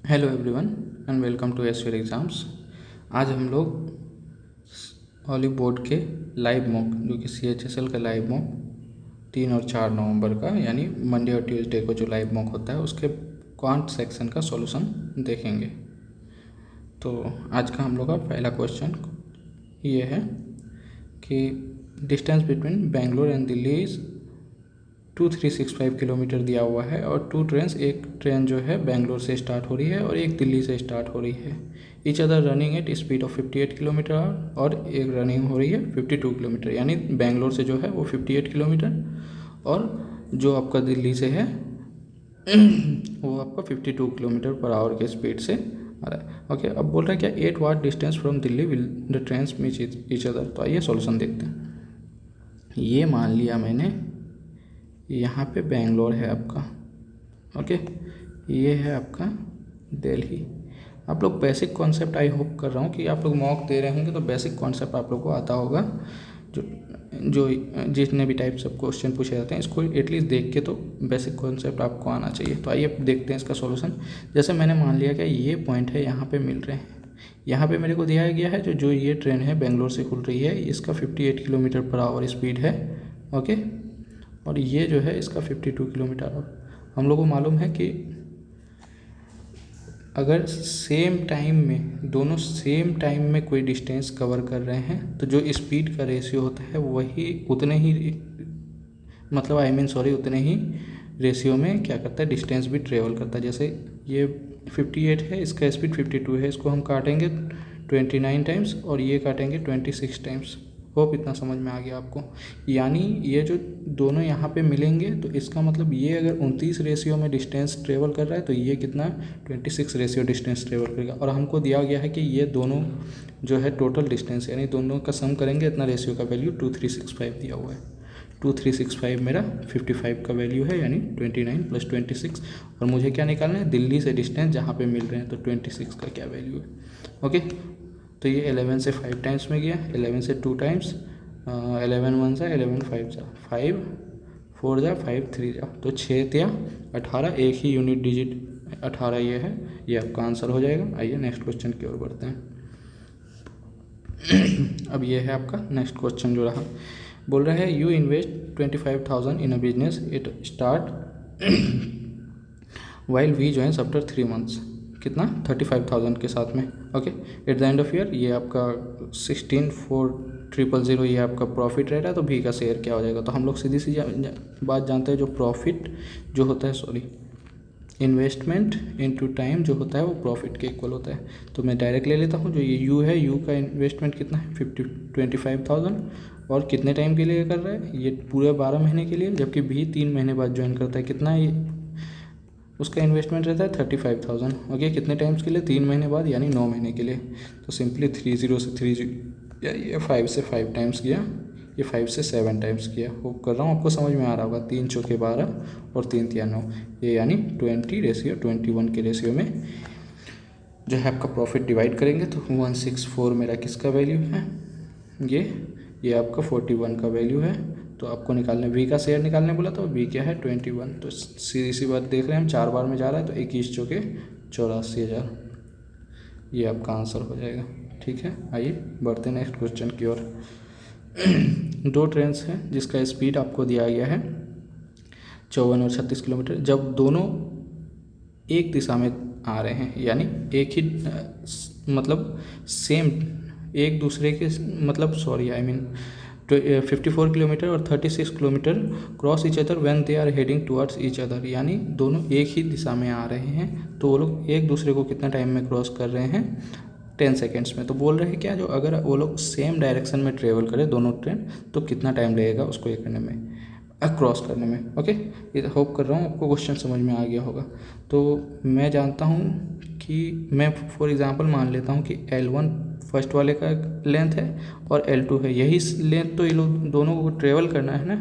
Hello everyone and welcome to Esphere exams. आज हम लोग हॉली बोर्ड के लाइव मॉक जो कि CHSL का लाइव मॉक 3 और 4 नवंबर का यानी मंडे और ट्यूसडे को जो लाइव मॉक होता है उसके क्वांट सेक्शन का सॉल्यूशन देखेंगे। तो आज का हम लोग का पहला क्वेश्चन ये है कि distance between Bangalore and Delhi is 2365 kilometre दिया हुआ है और एक ट्रेन जो है बेंगलोर से स्टार्ट हो रही है और एक दिल्ली से स्टार्ट हो रही है। Each other running at speed of 58 kilometre our और एक रनिंग हो रही है 52 किलोमीटर, यानी बेंगलोर से जो है वो 58 किलोमीटर और जो आपका दिल्ली से है वो आपका 52 किलोमीटर पर आवर के स्पीड से आ रहा है। ओके, अब बोल रहा है क्या 8 what distance from Delhi will the trains meet each other. तो आइए सॉल्यूशन देखते हैं। ये मान लिया मैंने यहाँ पे बेंगलोर है आपका, ओके, ये है आपका दिल्ली। आप लोग बेसिक कॉन्सेप्ट आई होप कर रहा हूँ कि आप लोग मॉक दे रहे होंगे तो बेसिक कॉन्सेप्ट आप लोग को आता होगा। जो जो जितने भी टाइप से क्वेश्चन पूछे जाते हैं इसको एटलीस्ट देख के तो बेसिक कॉन्सेप्ट आपको आना चाहिए। तो आइए देखते हैं इसका सॉल्यूशन। जैसे मैंने मान लिया कि ये पॉइंट है, यहाँ पे मिल रहे हैं, यहाँ पे मेरे को दिया गया है जो ये ट्रेन है बेंगलोर से खुल रही है, इसका 58 किलोमीटर पर आवर स्पीड है, ओके, और ये जो है इसका 52 किलोमीटर और हम लोग को मालूम है कि अगर सेम टाइम में दोनों सेम टाइम में कोई डिस्टेंस कवर कर रहे हैं तो जो स्पीड का रेशियो होता है वही उतने ही उतने ही रेशियो में क्या करता है, डिस्टेंस भी ट्रेवल करता है। जैसे ये 58 है, इसका स्पीड 52 है, इसको हम काटेंगे 29 टाइम्स और ये काटेंगे 26 टाइम्स। होप इतना समझ में आ गया आपको। यानी ये जो दोनों यहाँ पे मिलेंगे तो इसका मतलब ये अगर 29 रेशियो में डिस्टेंस ट्रेवल कर रहा है तो ये कितना 26 रेशियो डिस्टेंस ट्रेवल करेगा। और हमको दिया गया है कि ये दोनों जो है टोटल डिस्टेंस यानी दोनों का सम करेंगे इतना रेशियो का वैल्यू 2365 दिया हुआ है। 2365 मेरा 55 का वैल्यू है यानी 29 + 26 और मुझे क्या निकालना है, दिल्ली से डिस्टेंस जहाँ पे मिल रहे हैं तो 26 का क्या वैल्यू है। ओके, तो ये 11 से 5 टाइम्स में गया, 11 से 2 टाइम्स, 11 1 जा 11 5 जा 5 4 जा 5 3 जा तो 6 या 18, एक ही यूनिट डिजिट 18 ये है, ये आपका आंसर हो जाएगा। आइए नेक्स्ट क्वेश्चन की ओर बढ़ते हैं। अब ये है आपका नेक्स्ट क्वेश्चन जो रहा, बोल रहा है you invest 25,000 in a business, it start while we joins after 3 months. कितना 35,000 के साथ में, okay. At the end of year ये आपका 16,400 ये आपका प्रॉफिट रह रहा है, तो भी का शेयर क्या हो जाएगा। तो हम लोग सीधी सी बात जानते हैं, जो प्रॉफिट जो होता है इन्वेस्टमेंट इनटू टाइम जो होता है वो प्रॉफिट के इक्वल होता है। तो मैं डायरेक्ट ले लेता हूँ, जो ये यू है, यू का इन्वेस्टमेंट कितना है 25,000 और कितने टाइम के लिए कर रहा है, ये पूरे 12 महीने के लिए, जबकि भी 3 महीने बाद ज्वाइन करता है। कितना है ये उसका इन्वेस्टमेंट रहता है 35,000, ओके, कितने टाइम्स के लिए, 3 महीने बाद यानी 9 महीने के लिए। तो सिंपली 30 से 30 ये 5 से 5 टाइम्स किया, ये 5 से 7 टाइम्स किया। होप कर रहा हूँ आपको समझ में आ रहा होगा। 3 चौके 12 और 3 तिया 9, ये यानी 20:21 के रेशियो में जो है आपका प्रॉफिट डिवाइड करेंगे तो 164 मेरा किसका वैल्यू है, ये आपका 41 का वैल्यू है। तो आपको निकालने वी का शेयर निकालने बोला तो वी क्या है 21। तो सीधी सी बात देख रहे हैं हम, 4 बार में जा रहा है तो 21 चौके 84,000 ये आपका आंसर हो जाएगा। ठीक है, आइए बढ़ते हैं नेक्स्ट क्वेश्चन की ओर। 2 ट्रेन्स हैं जिसका स्पीड आपको दिया गया है 54 और 36 किलोमीटर। जब दोनों एक दिशा में आ रहे हैं यानी एक ही मतलब सेम एक दूसरे के 54 किलोमीटर और 36 kilometre cross each other when they are heading towards each other, यानी दोनों एक ही दिशा में आ रहे हैं तो वो लोग एक दूसरे को कितना टाइम में क्रॉस कर रहे हैं 10 सेकेंड्स में। तो बोल रहे हैं क्या, जो अगर वो लोग सेम डायरेक्शन में ट्रेवल करें दोनों ट्रेन तो कितना टाइम लगेगा उसको ये करने में, क्रॉस करने में। ओके, ये होप कर रहा हूँ आपको क्वेश्चन समझ में आ गया होगा। तो मैं जानता हूँ कि मैं फॉर एग्जांपल मान लेता हूँ कि L1 फर्स्ट वाले का लेंथ है और L2 है, यही लेंथ तो ये लोग दोनों को ट्रेवल करना है ना,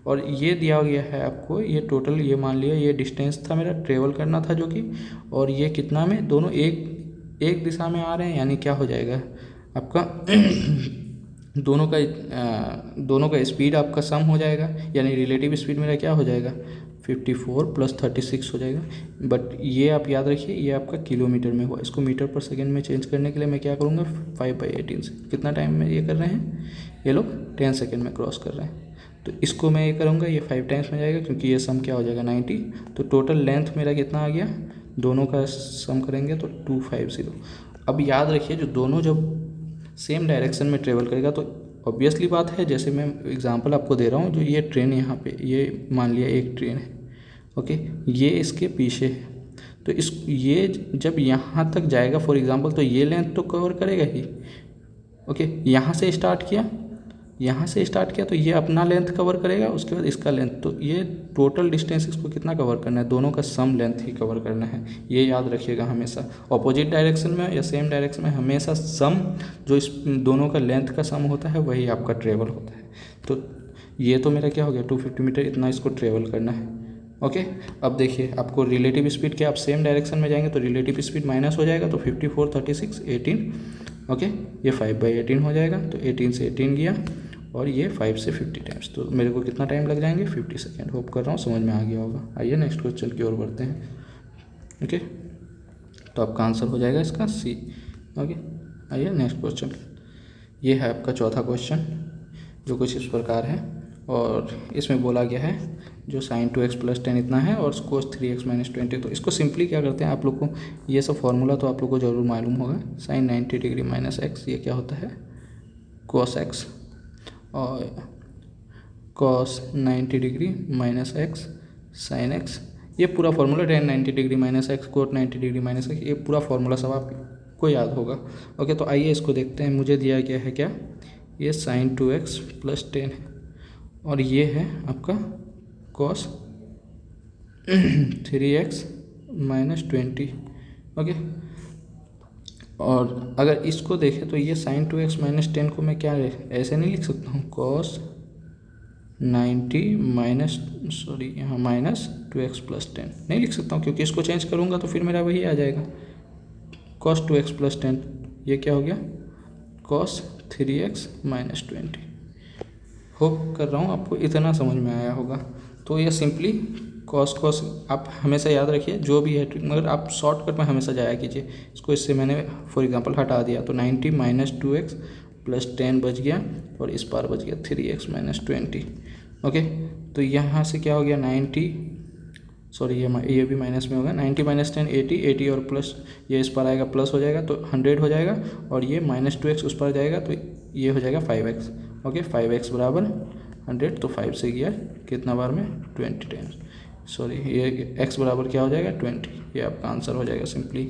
और ये दिया गया है आपको, ये टोटल ये मान लिया ये डिस्टेंस था मेरा ट्रेवल करना था जो कि, और ये कितना में दोनों एक दिशा में आ रहे हैं, यानी क्या हो जाएगा आपका दोनों का स्पीड आपका सम हो जाएगा, यानी रिलेटिव स्पीड मेरा क्या हो जाएगा 54 + 36 हो जाएगा। बट ये आप याद रखिए ये आपका किलोमीटर में हुआ, इसको मीटर पर सेकेंड में चेंज करने के लिए मैं क्या करूँगा 5/18 से कितना टाइम में ये कर रहे हैं ये लोग 10 सेकेंड में क्रॉस कर रहे हैं। तो इसको मैं ये करूँगा ये 5 टाइम्स में जाएगा क्योंकि ये सम क्या हो जाएगा 90। तो टोटल लेंथ मेरा कितना आ गया, दोनों का सम करेंगे तो 250। अब याद रखिए जो दोनों जब सेम डायरेक्शन में ट्रेवल करेगा तो ऑब्वियसली बात है, जैसे मैं एग्जांपल आपको दे रहा हूँ, जो ये ट्रेन यहाँ पे ये मान लिया एक ट्रेन है, ओके, ये इसके पीछे है, तो ये जब यहाँ तक जाएगा फॉर एग्जांपल तो ये लेंथ तो कवर करेगा ही, ओके। यहाँ से स्टार्ट किया तो ये अपना लेंथ कवर करेगा, उसके बाद इसका लेंथ, तो ये टोटल डिस्टेंस इसको कितना कवर करना है, दोनों का सम लेंथ ही कवर करना है। ये याद रखिएगा हमेशा, अपोजिट डायरेक्शन में या सेम डायरेक्शन में हमेशा सम जो इस दोनों का लेंथ का सम होता है वही आपका ट्रेवल होता है। तो ये तो मेरा क्या हो गया 250 मीटर इतना इसको ट्रेवल करना है, ओके। अब देखिए आपको रिलेटिव स्पीड क्या, आप सेम डायरेक्शन में जाएंगे तो रिलेटिव स्पीड माइनस हो जाएगा, तो 54 36 18, ओके, ये 5/18 हो जाएगा, तो 18 से 18 गया और ये 5 से 50 टाइम्स, तो मेरे को कितना टाइम लग जाएंगे 50 सेकेंड। होप कर रहा हूँ समझ में आ गया होगा। आइए नेक्स्ट क्वेश्चन की ओर बढ़ते हैं, ओके। तो आपका आंसर हो जाएगा इसका सी, ओके। आइए नेक्स्ट क्वेश्चन, ये है आपका चौथा क्वेश्चन जो कुछ इस प्रकार है, और इसमें बोला गया है जो sin 2x + 10 इतना है और cos 3x - 20। तो इसको सिंपली क्या करते हैं, आप लोग को ये सब फॉर्मूला तो आप लोग को ज़रूर मालूम होगा। sin 90 डिग्री - x ये क्या होता है cos x, और cos 90 degree - x sin x, ये पूरा formula tan 90 degree - x cos 90 degree - x, ये पूरा फार्मूला सब आपको याद होगा, ओके। तो आइए इसको देखते हैं। मुझे दिया गया है क्या, ये sin 2x + 10 है और ये है आपका cos 3x - 20, ओके। और अगर इसको देखें तो ये sin 2x - 10 को मैं क्या ऐसे नहीं लिख सकता हूँ cos 90 यहाँ -2x + 10 नहीं लिख सकता हूँ, क्योंकि इसको चेंज करूँगा तो फिर मेरा वही आ जाएगा cos 2x + 10, ये क्या हो गया cos 3x - 20। होप कर रहा हूँ आपको इतना समझ में आया होगा। तो ये सिंपली cos आप हमेशा याद रखिए, जो भी है मगर आप शॉर्टकट में हमेशा जाया कीजिए। इसको इससे मैंने फॉर एग्जांपल हटा दिया तो 90 - 2x + 10 बच गया और इस बार बच गया 3x - 20, ओके। तो यहाँ से क्या हो गया 90, सॉरी ये भी माइनस में होगा, 90 - 10 80 और प्लस ये इस पर आएगा प्लस हो जाएगा तो 100 हो जाएगा, और ये -2x उस पर जाएगा तो ये हो जाएगा 5x, ओके। 5x = 100, तो 5 से गया कितना बार में 20 टाइम्स, सॉरी ये x बराबर क्या हो जाएगा 20, ये आपका आंसर हो जाएगा सिंपली।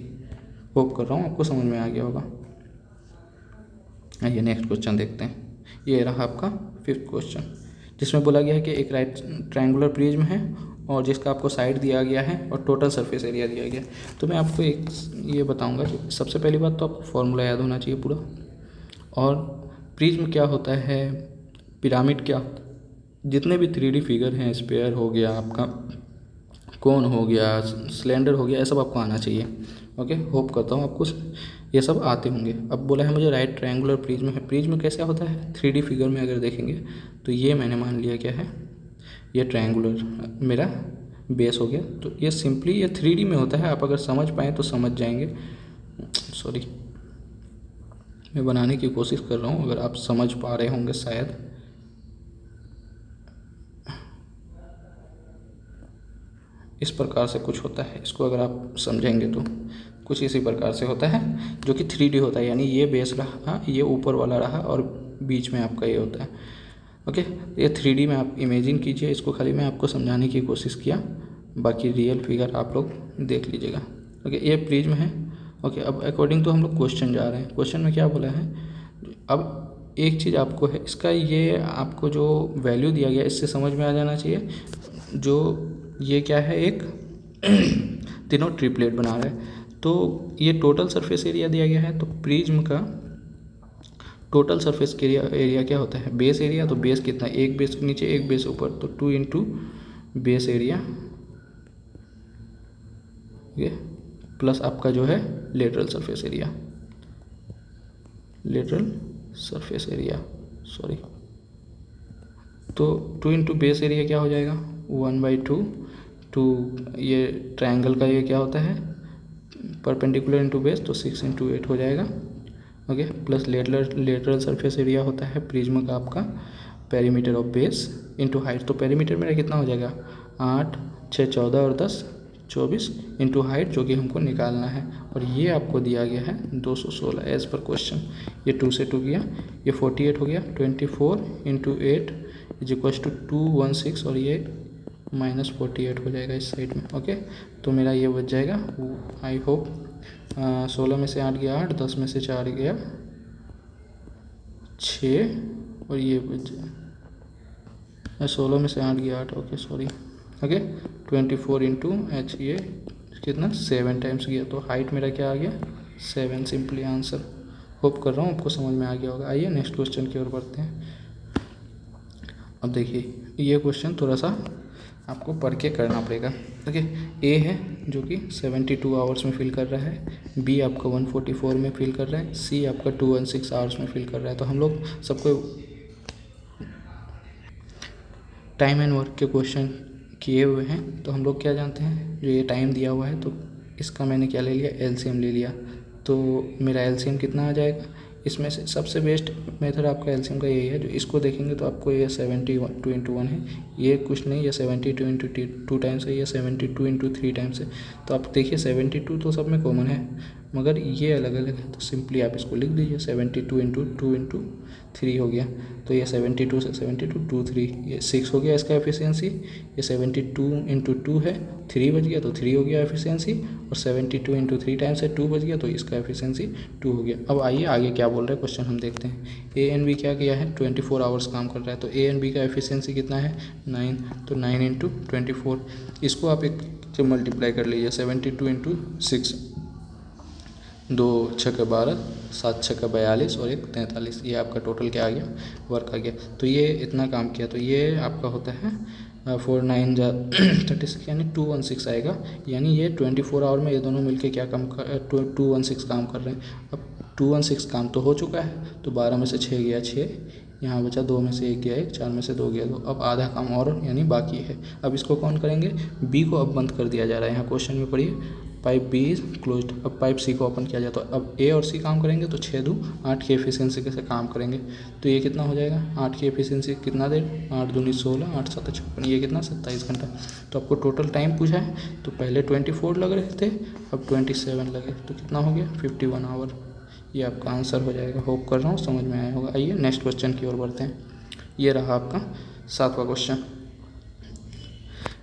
होप कर रहा हूँ आपको समझ में आ गया होगा। आइए नेक्स्ट क्वेश्चन देखते हैं। ये रहा आपका 5th क्वेश्चन, जिसमें बोला गया है कि एक राइट ट्रायंगुलर प्रिज्म है और जिसका आपको साइड दिया गया है और टोटल सरफेस एरिया दिया गया है। तो मैं आपको एक ये बताऊंगा कि सबसे पहली बात तो आपको फॉर्मूला याद होना चाहिए पूरा, और प्रिज्म क्या होता है, पिरामिड क्या होता है, जितने भी 3D फिगर हैं, स्पेयर हो गया आपका, कोन हो गया, सिलेंडर हो गया, ये सब आपको आना चाहिए, ओके। होप करता हूँ आपको ये सब आते होंगे। अब बोला है मुझे राइट ट्रायंगुलर प्रिज्म है, प्रिज्म कैसा होता है 3D फिगर में अगर देखेंगे तो ये मैंने मान लिया क्या है, ये ट्रायंगुलर मेरा बेस हो गया। तो ये सिंपली ये 3D में होता है, आप अगर समझ पाएँ तो समझ जाएंगे, सॉरी मैं बनाने की कोशिश कर रहा हूँ, अगर आप समझ पा रहे होंगे शायद। इस प्रकार से कुछ होता है, इसको अगर आप समझेंगे तो कुछ इसी प्रकार से होता है, जो कि 3D होता है, यानी ये बेस रहा, ये ऊपर वाला रहा और बीच में आपका ये होता है, ओके। ये 3D में आप इमेजिन कीजिए इसको, खाली मैं आपको समझाने की कोशिश किया, बाकी रियल फिगर आप लोग देख लीजिएगा, ओके। ये प्रिज्म है, ओके। अब अकॉर्डिंग तो हम लोग क्वेश्चन जा रहे हैं, क्वेश्चन में क्या बोला है, अब एक चीज़ आपको है इसका, ये आपको जो वैल्यू दिया गया इससे समझ में आ जाना चाहिए, जो ये क्या है एक तीनों ट्रिपलेट बना रहा है, तो ये टोटल सरफेस एरिया दिया गया है, तो प्रिज्म का टोटल सरफेस एरिया क्या होता है बेस एरिया, तो बेस कितना, एक बेस नीचे एक बेस ऊपर, तो 2 × बेस एरिया, ये प्लस आपका जो है lateral surface area, lateral surface area, sorry, तो 2 इंटू बेस एरिया क्या हो जाएगा 1/2 टू, ये ट्रायंगल का ये क्या होता है परपेंडिकुलर इंटू बेस, तो 6 इंटू 8 हो जाएगा। Okay, plus lateral surface area होता है प्रिज्म का आपका perimeter of base into height, तो पेरीमीटर मेरा कितना हो जाएगा 8 6 14 और 10 24 इंटू हाइट जो कि हमको निकालना है, और ये आपको दिया गया है 216 एज पर क्वेश्चन। ये 2 से 2 गया, ये 48 हो गया, 24 इंटू 8 इज इक्वल टू 216, और ये -48 हो जाएगा इस साइड में। ओके, तो मेरा ये बच जाएगा, आई होप 16 में से 8 गया 8, 10 में से 4 गया 6, और ये बच जाए 16 में से 8 गया 8, okay sorry, okay 24 into H, ये कितना 7 टाइम्स गया, तो हाइट मेरा क्या आ गया 7, सिंपली आंसर। होप कर रहा हूँ आपको समझ में आ गया होगा। आइए नेक्स्ट क्वेश्चन की ओर बढ़ते हैं। अब देखिए ये क्वेश्चन थोड़ा सा आपको पढ़ के करना पड़ेगा। ओके, ए है जो कि 72 आवर्स में फिल कर रहा है, बी आपका 144 में फिल कर रहा है, सी आपका 216 आवर्स में फिल कर रहा है। तो हम लोग सबको टाइम एंड वर्क के क्वेश्चन किए हुए हैं, तो हम लोग क्या जानते हैं, जो ये टाइम दिया हुआ है तो इसका मैंने क्या ले लिया एलसीएम ले लिया, तो मेरा एलसीएम कितना आ जाएगा। इसमें से सबसे बेस्ट मेथड आपका एलसीएम का यही है, जो इसको देखेंगे तो आपको ये 72 इंटू 1 है, ये कुछ नहीं, ये 72 इंटू 2 टाइम्स है, ये 72 इंटू 3 टाइम्स है। तो आप देखिए 72 तो सब में कॉमन है, मगर ये अलग अलग है, तो सिंपली आप इसको लिख दीजिए 72 इंटू 2 इंटू 3 हो गया। तो ये 72 से 72 2 3, ये 6 हो गया इसका एफिशिएंसी। ये 72 इंटू 2 है, 3 बच गया तो 3 हो गया एफिशिएंसी, और 72 इंटू 3 टाइम्स है 2 बच गया, तो इसका एफिशिएंसी 2 हो गया। अब आइए आगे क्या बोल रहा है क्वेश्चन हम देखते हैं। ए एंड बी क्या किया है 24 आवर्स काम कर रहा है, तो ए एंड बी का एफिशिएंसी कितना है 9, तो 9 इंटू 24, इसको आप एक से मल्टीप्लाई कर लीजिए 72 इंटू 6, 2 छक्के 12, 7 छक्के 42 और 1 43, ये आपका टोटल क्या आ गया वर्क आ गया। तो ये इतना काम किया, तो ये आपका होता है 4 9 36 यानी 216 आएगा, यानी ये 24 आवर में ये दोनों मिलके क्या काम 216 काम कर रहे हैं। अब 216 काम तो हो चुका है, तो 12 में से 6 गया 6, यहाँ बचा 2 में से 1 गया 1, 4 में से 2 गया 2, अब आधा काम और यानी बाकी है। अब इसको कौन करेंगे, बी को अब बंद कर दिया जा रहा है, यहाँ क्वेश्चन में पढ़िए पाइप बी इज क्लोज्ड, अब पाइप सी को ओपन किया जाए, तो अब ए और सी काम करेंगे तो 6 दूँ 8 की एफिशिएंसी के से काम करेंगे, तो ये कितना हो जाएगा 8 की एफिशिएंसी कितना देर 8 दूनी 16, 8 7 56, ये कितना 27 घंटा। तो आपको टोटल टाइम पूछा है, तो पहले 24 लग रहे थे, अब 27 लगे, तो कितना हो गया 51 आवर, ये आपका आंसर हो जाएगा। होप कर रहा हूँ समझ में आया होगा। आइए नेक्स्ट क्वेश्चन की ओर बढ़ते हैं। ये रहा आपका 7वां क्वेश्चन,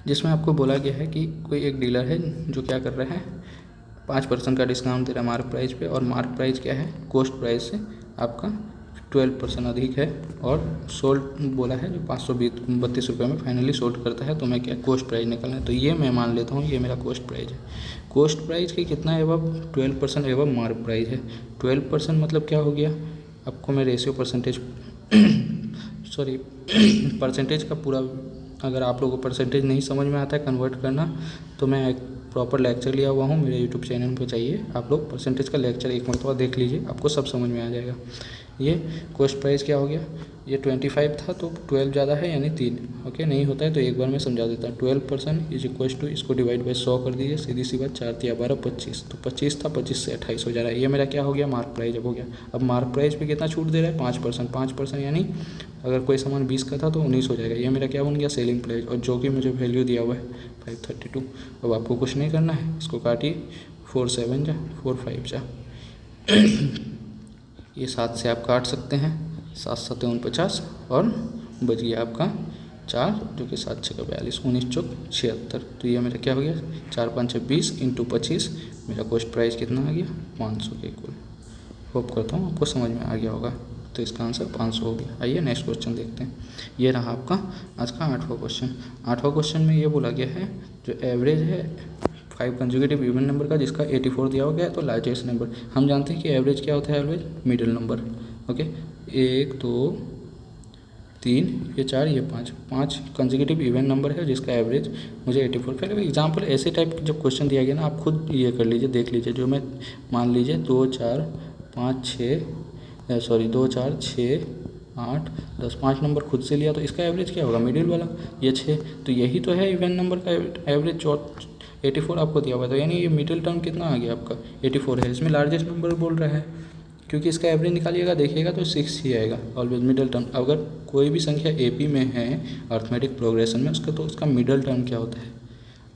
जिसमें आपको बोला गया है कि कोई एक डीलर है जो क्या कर रहा है 5% का डिस्काउंट दे रहा है मार्क प्राइस पे, और मार्क प्राइस क्या है कोस्ट प्राइस से आपका 12% अधिक है, और सोल्ड बोला है जो 532 रुपये में फाइनली सोल्ड करता है, तो मैं क्या कोस्ट प्राइस निकलना है, तो ये मैं मान लेता हूँ ये मेरा कोस्ट प्राइस है। कोस्ट प्राइस के कितना एवब 12% एवब मार्क प्राइस है। 12% मतलब क्या हो गया, आपको मैं रेशियो परसेंटेज सॉरी परसेंटेज का पूरा, अगर आप लोगों को परसेंटेज नहीं समझ में आता है कन्वर्ट करना, तो मैं एक प्रॉपर लेक्चर लिया हुआ हूँ मेरे यूट्यूब चैनल पे, चाहिए आप लोग परसेंटेज का लेक्चर एक मरतबा देख लीजिए, आपको सब समझ में आ जाएगा। ये कॉस्ट प्राइस क्या हो गया, ये 25 था तो 12 ज़्यादा है यानी 3, ओके नहीं होता है तो एक बार मैं समझा देता हूँ। 12% इज इक्वल टू, इसको डिवाइड बाई 100 कर दीजिए, सीधी सी बात 4 × 12 25, तो 25 था 25 से 28 हो जा रहा है, ये मेरा क्या हो गया मार्क प्राइस अब हो गया। अब मार्क प्राइस पे कितना छूट दे रहा है 5%, 5% यानी अगर कोई सामान 20 का था तो 19 हो जाएगा, ये मेरा क्या बन गया सेलिंग प्राइस, और जो कि मुझे वैल्यू दिया हुआ है 532। अब आपको कुछ नहीं करना है, इसको काटिए 4 7 जा 4 5 जा ये 7 से आप काट सकते हैं, 7 7 49, और बच गया आपका 4 जो कि 7 6 42, 19 चौक 76, तो ये मेरा क्या हो गया 4 5 20 इंटू 25, मेरा कॉस्ट प्राइस कितना आ गया 500 के इक्वल। होप करता हूँ आपको समझ में आ गया होगा, तो इसका आंसर 500 हो गया। आइए नेक्स्ट क्वेश्चन देखते हैं। ये रहा आपका आज का 8वां क्वेश्चन। 8वां क्वेश्चन में ये बोला गया है जो एवरेज है 5 कंजुगेटिव इवन नंबर का, जिसका 84 दिया हो गया है, तो लार्जेस्ट नंबर हम जानते हैं कि एवरेज क्या होता है, एवरेज मिडिल नंबर, ओके 1 2 3 ये 4 ये 5 कंजुगेटिव इवन नंबर है जिसका एवरेज मुझे 84। पहले एग्जाम्पल ऐसे टाइप जब क्वेश्चन दिया गया ना, आप खुद ये कर लीजिए देख लीजिए, जो मैं मान लीजिए 2 4 5 6 2 4 6 8, 10, 5 नंबर खुद से लिया तो इसका एवरेज क्या होगा, मिडिल वाला ये 6, तो यही तो है इवन नंबर का एवरेज 84 आपको दिया हुआ है, तो यानी ये मिडिल टर्म कितना आ गया आपका 84 है। इसमें लार्जेस्ट नंबर बोल रहा है, क्योंकि इसका एवरेज निकालिएगा देखिएगा तो 6 ही आएगा ऑलवेज मिडिल टर्म। अगर कोई भी संख्या AP में है अर्थमेटिक प्रोग्रेशन में उसका, तो उसका मिडिल टर्म क्या होता है,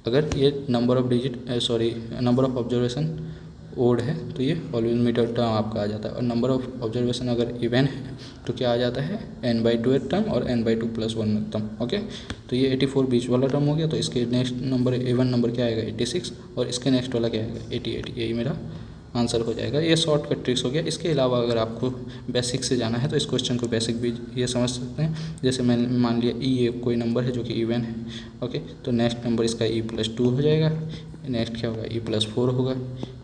अगर ये नंबर ऑफ ऑब्जर्वेशन ओड है तो ये ऑलवेज मिडिल टर्म आपका आ जाता है, और नंबर ऑफ ऑब्जर्वेशन अगर इवन है तो क्या आ जाता है n/2 टर्म और n/2 + 1 टर्म। ओके, तो ये 84 बीच वाला टर्म हो गया, तो इसके नेक्स्ट नंबर इवन नंबर क्या आएगा 86, और इसके नेक्स्ट वाला क्या आएगा 88, यही मेरा आंसर हो जाएगा। ये शॉर्टकट ट्रिक्स हो गया। इसके अलावा अगर आपको बेसिक से जाना है तो इस क्वेश्चन को बेसिक भी ये समझ सकते हैं। जैसे मैं मान लिया ये कोई नंबर है जो कि इवन है, ओके, तो नेक्स्ट नंबर इसका e+2 हो जाएगा, नेक्स्ट क्या होगा e+4 होगा,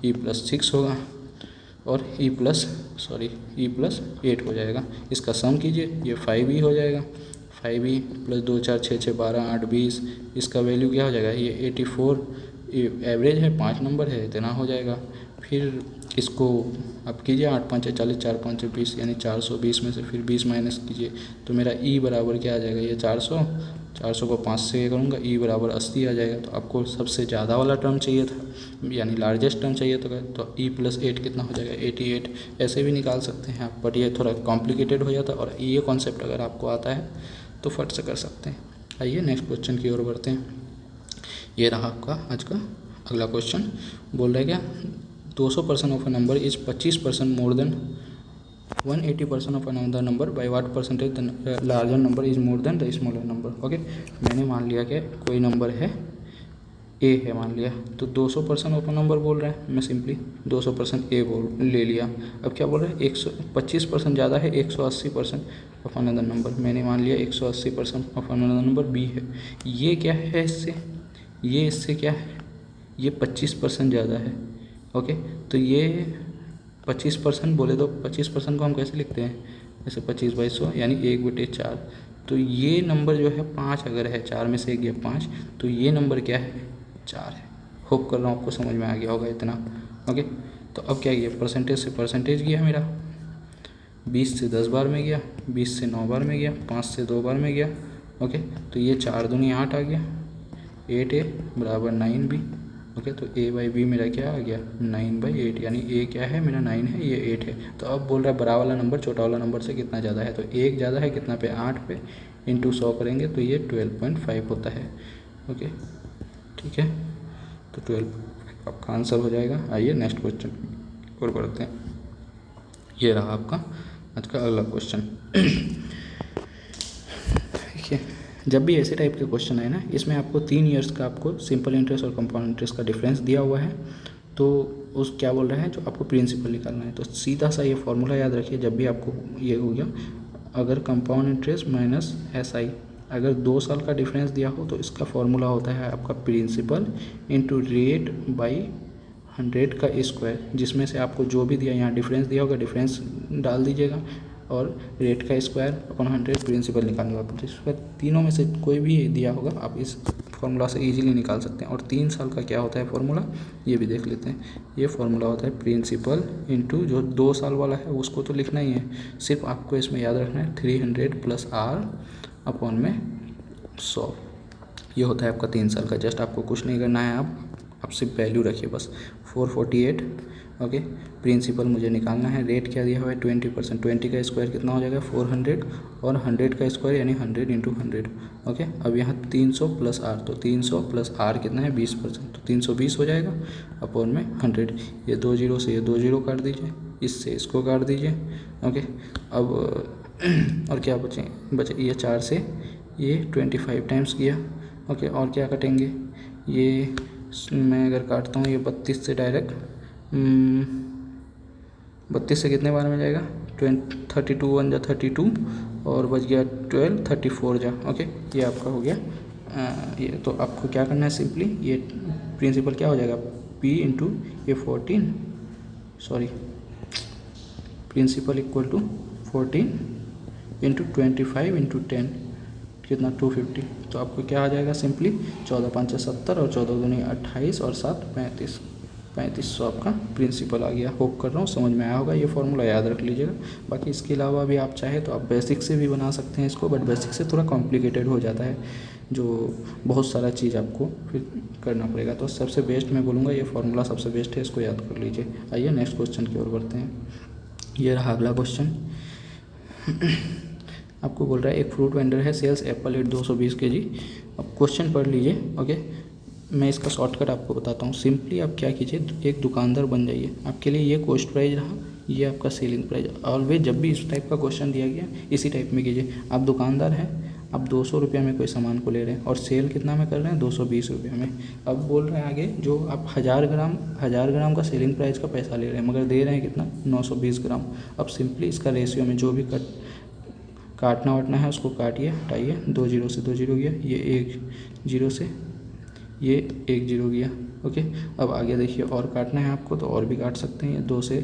e+6 होगा, और e+8 हो जाएगा। इसका सम कीजिए, ये 5e हो जाएगा, 5e + 2 4 6 6 12 8 20, इसका वैल्यू क्या हो जाएगा, ये 84 एवरेज है, 5 नंबर है, इतना हो जाएगा। फिर इसको आप कीजिए 8 5 40 4 5 20, यानी 420 में से फिर 20 माइनस कीजिए, तो मेरा ई बराबर क्या आ जाएगा, ये 400 को 5 से करूँगा, ई बराबर 80 आ जाएगा। तो आपको सबसे ज़्यादा वाला टर्म चाहिए था, यानी लार्जेस्ट टर्म चाहिए तो e+8 कितना हो जाएगा 88, ऐसे भी निकाल सकते हैं आप, बट ये थोड़ा कॉम्प्लिकेटेड हो जाता है, और ये कॉन्सेप्ट अगर आपको आता है तो फट से कर सकते हैं। आइए नेक्स्ट क्वेश्चन की ओर बढ़ते हैं। ये रहा आपका आज का अगला क्वेश्चन। बोल रहा है क्या, 200% of a number is 25% more than 180% of another number, by what percentage the larger number is more than the smaller number. Okay, मैंने मान लिया कि कोई नंबर है ए है मान लिया, तो 200% ऑफ अ नंबर बोल रहा है, मैं सिंपली 200% ए बोल ले लिया। अब क्या बोल रहा है 125% ज़्यादा है 180% ऑफ अनदर नंबर, मैंने मान लिया 180% ऑफ अनदर नंबर बी है। ये क्या है इससे, ये इससे क्या है, ये 25% ज़्यादा है। ओके, तो ये 25% बोले तो 25% को हम कैसे लिखते हैं, जैसे 25/100 यानी 1/4। तो ये नंबर जो है 5 अगर है, 4 में से एक गया 5, तो ये नंबर क्या है 4 है। होप कर रहा हूँ आपको समझ में आ गया होगा इतना। ओके, तो अब क्या किया, परसेंटेज से परसेंटेज गया मेरा, 20 से 10 बार में गया, 20 से 9 बार में गया, 5 से 2 बार में गया। ओके, तो ये 4 दूनी 8 आ गया, 8a बराबर 9b। ओके, तो a/b मेरा क्या आ गया 9/8, यानी a क्या है मेरा 9 है, ये 8 है। तो अब बोल रहा है बड़ा वाला नंबर छोटा वाला नंबर से कितना ज़्यादा है, तो 1 ज़्यादा है कितना पे 8 पे, इंटू 100 करेंगे तो ये 12.5 होता है। ओके, ठीक है, तो 12 आपका आंसर हो जाएगा। आइए नेक्स्ट क्वेश्चन और बढ़ते हैं। ये रहा आपका आज का अगला क्वेश्चन। देखिए, जब भी ऐसे टाइप के क्वेश्चन आए ना, इसमें आपको 3 इयर्स का आपको सिंपल इंटरेस्ट और कंपाउंड इंटरेस्ट का डिफरेंस दिया हुआ है, तो उस क्या बोल रहे हैं जो आपको प्रिंसिपल निकालना है। तो सीधा सा ये फॉर्मूला याद रखिए, जब भी आपको ये हो गया, अगर कंपाउंड इंटरेस्ट माइनस SI, अगर 2 साल का डिफरेंस दिया हो तो इसका फॉर्मूला होता है आपका प्रिंसिपल इंटू रेट बाई 100 का स्क्वायर, जिसमें से आपको जो भी दिया, यहाँ डिफरेंस दिया होगा डिफरेंस डाल दीजिएगा, और रेट का स्क्वायर अपन 100 प्रिंसिपल निकालने का प्रिंसिपल, तीनों में से कोई भी दिया होगा आप इस फॉर्मूला से इजीली निकाल सकते हैं। और 3 साल का क्या होता है फॉर्मूला, ये भी देख लेते हैं। ये फॉर्मूला होता है प्रिंसिपल इंटू जो 2 साल वाला है उसको तो लिखना ही है, सिर्फ आपको इसमें याद रखना है 300 + R अपॉन में 100, ये होता है आपका 3 साल का। जस्ट आपको कुछ नहीं करना है, आप सिर्फ वैल्यू रखिए बस 448। ओके, प्रिंसिपल मुझे निकालना है, रेट क्या दिया हुआ है 20%, 20 का स्क्वायर कितना हो जाएगा 400, और 100 का स्क्वायर यानी 100 × 100। ओके, अब यहाँ 300 + R, तो 300 + R कितना है 20%, तो 320 हो जाएगा अपॉन में 100। ये 2 0 से ये 2 0 काट दीजिए, इससे इसको काट दीजिए। ओके, अब और क्या बचे ये 4 से ये 25 टाइम्स गया। ओके, और क्या कटेंगे, ये मैं अगर काटता हूँ ये 32 से डायरेक्ट 32 से कितने बार में जाएगा 32 1 जा 32, और बच गया 12 34 जा। ओके, ये आपका हो गया। ये तो आपको क्या करना है, सिंपली ये प्रिंसिपल क्या हो जाएगा P इंटू ये 14, sorry principal equal to 14 into 25 into 10 कितना 250। तो आपको क्या आ जाएगा सिंपली 14 5 70, और 14 दूनी 28, और 7 35। 3500 आपका प्रिंसिपल आ गया। होप कर रहा हूँ समझ में आया होगा, ये फॉर्मूला याद रख लीजिएगा। बाकी इसके अलावा भी आप चाहे तो आप बेसिक से भी बना सकते हैं इसको, बट बेसिक से थोड़ा कॉम्प्लिकेटेड हो जाता है, जो बहुत सारा चीज़ आपको फिर करना पड़ेगा। तो सबसे बेस्ट मैं बोलूँगा ये फॉर्मूला सबसे बेस्ट है, इसको याद कर लीजिए। आइए नेक्स्ट क्वेश्चन की ओर बढ़ते हैं। ये रहा अगला क्वेश्चन। आपको बोल रहा है एक फ्रूट वेंडर है, सेल्स एप्पल एट 220 kg। अब क्वेश्चन पढ़ लीजिए, ओके। मैं इसका शॉर्टकट आपको बताता हूँ। सिंपली आप क्या कीजिए, एक दुकानदार बन जाइए। आपके लिए ये कॉस्ट प्राइस रहा, ये आपका सेलिंग प्राइस। ऑलवेज जब भी इस टाइप का क्वेश्चन दिया गया इसी टाइप में कीजिए। आप दुकानदार हैं, आप 200 रुपये में कोई सामान को ले रहे हैं और सेल कितना में कर रहे हैं, 220 रुपये में। अब बोल रहे हैं आगे जो आप 1000 ग्राम का सेलिंग प्राइस का पैसा ले रहे हैं, मगर दे रहे हैं कितना, 920 ग्राम। अब सिंपली इसका रेशियो में जो भी काटना वाटना है उसको काटिए, हटाइए। 2 जीरो से 2 जीरो गया, ये 1 जीरो से ये 1 जीरो गया, ओके। अब आगे देखिए और काटना है आपको तो और भी काट सकते हैं। ये 2 से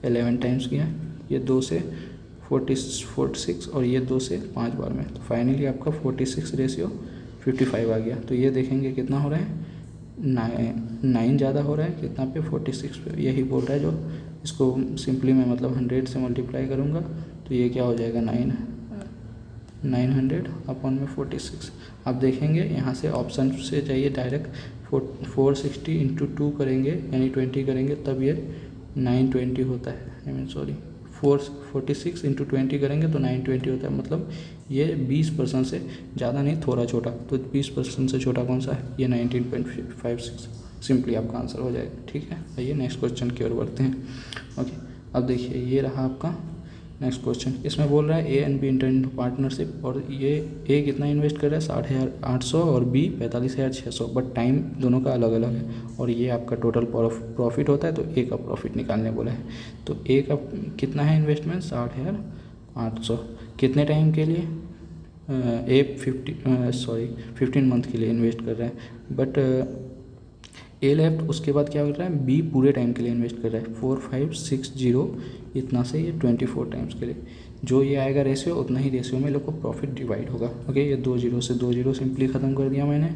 11 टाइम्स गया, ये 2 से 46 और ये 2 से 5 बार में। तो फाइनली आपका 46 रेशियो 55 आ गया। तो ये देखेंगे कितना हो रहा है, 9 ज़्यादा हो रहा है कितना पे, 46 पे। यही बोल रहा है जो इसको सिंपली मैं मतलब 100 से मल्टीप्लाई करूँगा तो ये क्या हो जाएगा, 900 अपॉन में 46। आप देखेंगे यहाँ से ऑप्शन से चाहिए डायरेक्ट 460 इंटू 2 करेंगे यानी 20 करेंगे तब ये 920 होता है। 46 इंटू 20 करेंगे तो 920 होता है। मतलब ये 20% से ज़्यादा नहीं, थोड़ा छोटा। तो 20% से छोटा कौन सा है, ये 19.56। सिंपली आपका आंसर हो जाएगा, ठीक है। आइए नेक्स्ट क्वेश्चन की ओर बढ़ते हैं, ओके। अब देखिए ये रहा आपका नेक्स्ट क्वेश्चन। इसमें बोल रहा है A and B enter into partnership, और ये ए कितना इन्वेस्ट कर रहा है, 60,800 और बी 45,600, बट टाइम दोनों का अलग अलग है। और ये आपका टोटल प्रॉफिट होता है, तो ए का प्रॉफिट निकालने बोला है। तो ए का कितना है इन्वेस्टमेंट, 60,800। कितने टाइम के लिए, ए 15 मंथ के लिए इन्वेस्ट कर रहा है। बट ए लेफ्ट, उसके बाद क्या कर रहा है, बी पूरे टाइम के लिए इन्वेस्ट कर रहा है 4560 इतना से ये 24 टाइम्स के लिए। जो ये आएगा रेशियो, उतना ही रेशियो में लोग को प्रॉफिट डिवाइड होगा, ओके। ये 2 जीरो से 2 जीरो सिंपली ख़त्म कर दिया मैंने,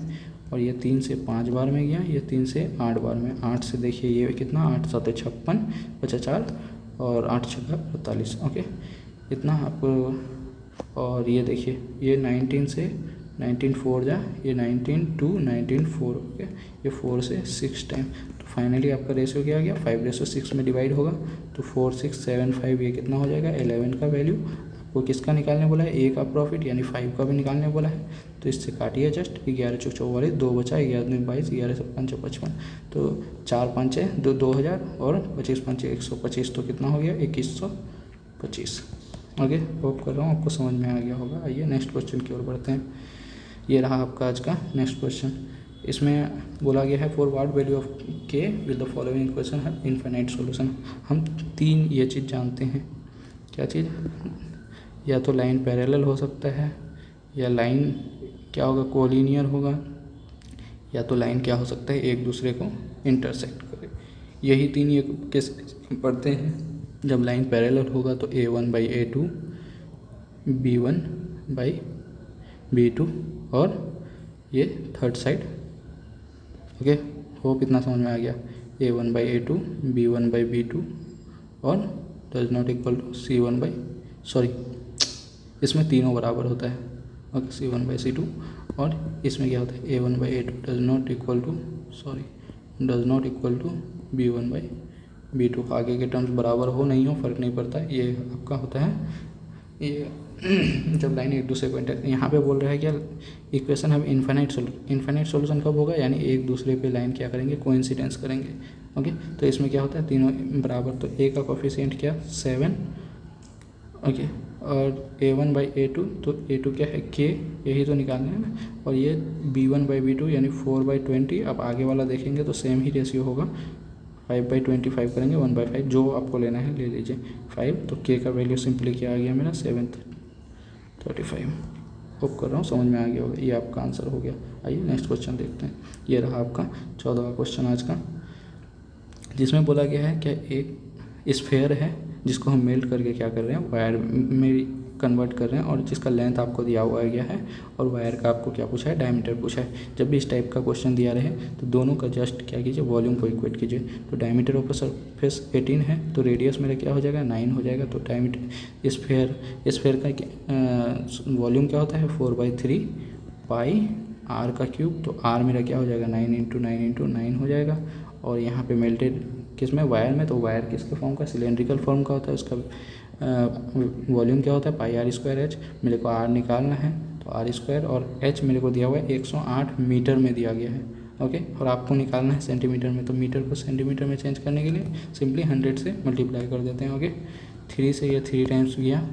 और ये 3 से 5 बार में गया, ये 3 से 8 बार में। 8 से देखिए ये कितना, 8 7 56 54 और 8 6 48, ओके। इतना आपको। और ये देखिए ये 19 से 19 4 जा, ये 19 2 19 4, ओके। ये 4 से 6 टाइम। तो फाइनली आपका रेशियो क्या आ गया, 5:6 में डिवाइड होगा तो 4675। ये कितना हो जाएगा, 11 का वैल्यू। आपको किसका निकालने बोला है, ए का प्रॉफिट यानी 5 का भी निकालने बोला है। तो इससे काटिए जस्ट, 11 चौक 44, 2 बचा, 11 दूनी 22, 11 से 5 55। तो 4 5 है 2000 और 25 5 125, तो कितना हो गया, 2125, ओके। होप कर रहा हूँ आपको समझ में आ गया होगा। आइए नेक्स्ट क्वेश्चन की ओर बढ़ते हैं। ये रहा आपका आज का नेक्स्ट क्वेश्चन। इसमें बोला गया है फॉर व्हाट वैल्यू ऑफ के विद द फॉलोइंग इक्वेशन है इनफाइनाइट सॉल्यूशन। हम 3 ये चीज़ जानते हैं, क्या चीज़, या तो लाइन पैरेलल हो सकता है, या लाइन क्या होगा, कोलिनियर होगा, या तो लाइन क्या हो सकता है, एक दूसरे को इंटरसेक्ट करे। यही 3 ये केस पढ़ते हैं। जब लाइन पैरेलल होगा तो A1/A2, B1/B2 और ये थर्ड साइड, ओके। होप इतना समझ में आ गया। A1/A2, B1/B2 और डज नॉट इक्वल टू इसमें तीनों बराबर होता है, ओके। C1/C2 और इसमें क्या होता है, A1/A2 does not equal to B1/B2। आगे के टर्म्स बराबर हो नहीं हो फ़र्क नहीं पड़ता, ये आपका होता है ये जब लाइन एक दूसरे को इंटर। यहाँ पे बोल रहा है क्या, इक्वेशन है इनफाइनाइट सॉल्यूशन कब होगा, यानी एक दूसरे पे लाइन क्या करेंगे, कोइंसिडेंस करेंगे, ओके। तो इसमें क्या होता है, तीनों बराबर। तो ए का कोफिशिएंट क्या, 7, ओके। और A1/A2, तो A2 क्या है, K, यही तो निकालना है ना। और ये B1/B2 यानी 4/20। अब आगे वाला देखेंगे तो सेम ही रेशियो होगा, 5/25 करेंगे, 1/5 जो आपको लेना है ले लीजिए 5। तो K का वैल्यू सिंपली क्या आ गया मेरा, 735। होप कर रहा हूँ समझ में आ गया होगा, ये आपका आंसर हो गया। आइए नेक्स्ट क्वेश्चन देखते हैं। ये रहा आपका 14वां क्वेश्चन आज का, जिसमें बोला गया है क्या एक स्फेयर है जिसको हम मेल्ट करके क्या कर रहे हैं, वायर में कन्वर्ट कर रहे हैं और जिसका लेंथ आपको दिया हुआ गया है और वायर का आपको क्या पूछा है, डायमीटर पूछा है। जब भी इस टाइप का क्वेश्चन दिया रहे तो दोनों का जस्ट क्या कीजिए, वॉल्यूम को इक्वेट कीजिए। तो डायमीटर ऑफ सरफेस 18 है तो रेडियस मेरा क्या हो जाएगा, 9 हो जाएगा। तो डायमीटर स्फेयर का वॉल्यूम क्या होता है, 4/3 पाई आर का क्यूब। तो आर मेरा क्या हो जाएगा, 9 हो जाएगा। और यहाँ पे मेल्टेड किस में, वायर में, तो वायर किसके फॉर्म का, सिलेंड्रिकल फॉर्म का होता है। उसका वॉल्यूम क्या होता है, पाई आर स्क्वायर एच। मेरे को आर निकालना है तो आर स्क्वायर, और एच मेरे को दिया हुआ है 108 मीटर में दिया गया है। ओके, और आपको निकालना है सेंटीमीटर में। तो मीटर को सेंटीमीटर में चेंज करने के लिए सिंपली 100 से मल्टीप्लाई कर देते हैं। ओके, 3 से ये 3 टाइम्स गया।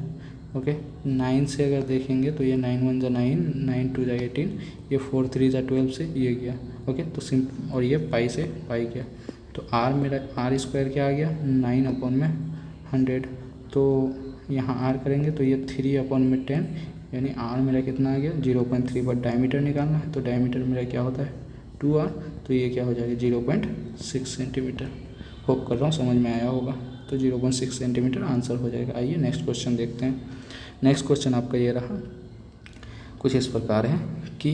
ओके, 9 से अगर देखेंगे तो ये 9 1 जा 9, 9 2 जा 18, ये 4 3 जा 12 से ये गया। ओके, तो और ये पाई से पाई गया। तो आर मेरा आर स्क्वायर क्या आ गया, 9/100। तो यहाँ आर करेंगे तो ये 3/10, यानी आर मेरा कितना आ गया, 0.3। बट डायमीटर निकालना है तो डायमीटर मेरा क्या होता है, 2r। तो ये क्या हो जाएगा, 0.6 सेंटीमीटर। होप कर रहा हूँ समझ में आया होगा। तो 0.6 सेंटीमीटर आंसर हो जाएगा। आइए नेक्स्ट क्वेश्चन देखते हैं। नेक्स्ट क्वेश्चन आपका ये रहा, कुछ इस प्रकार है कि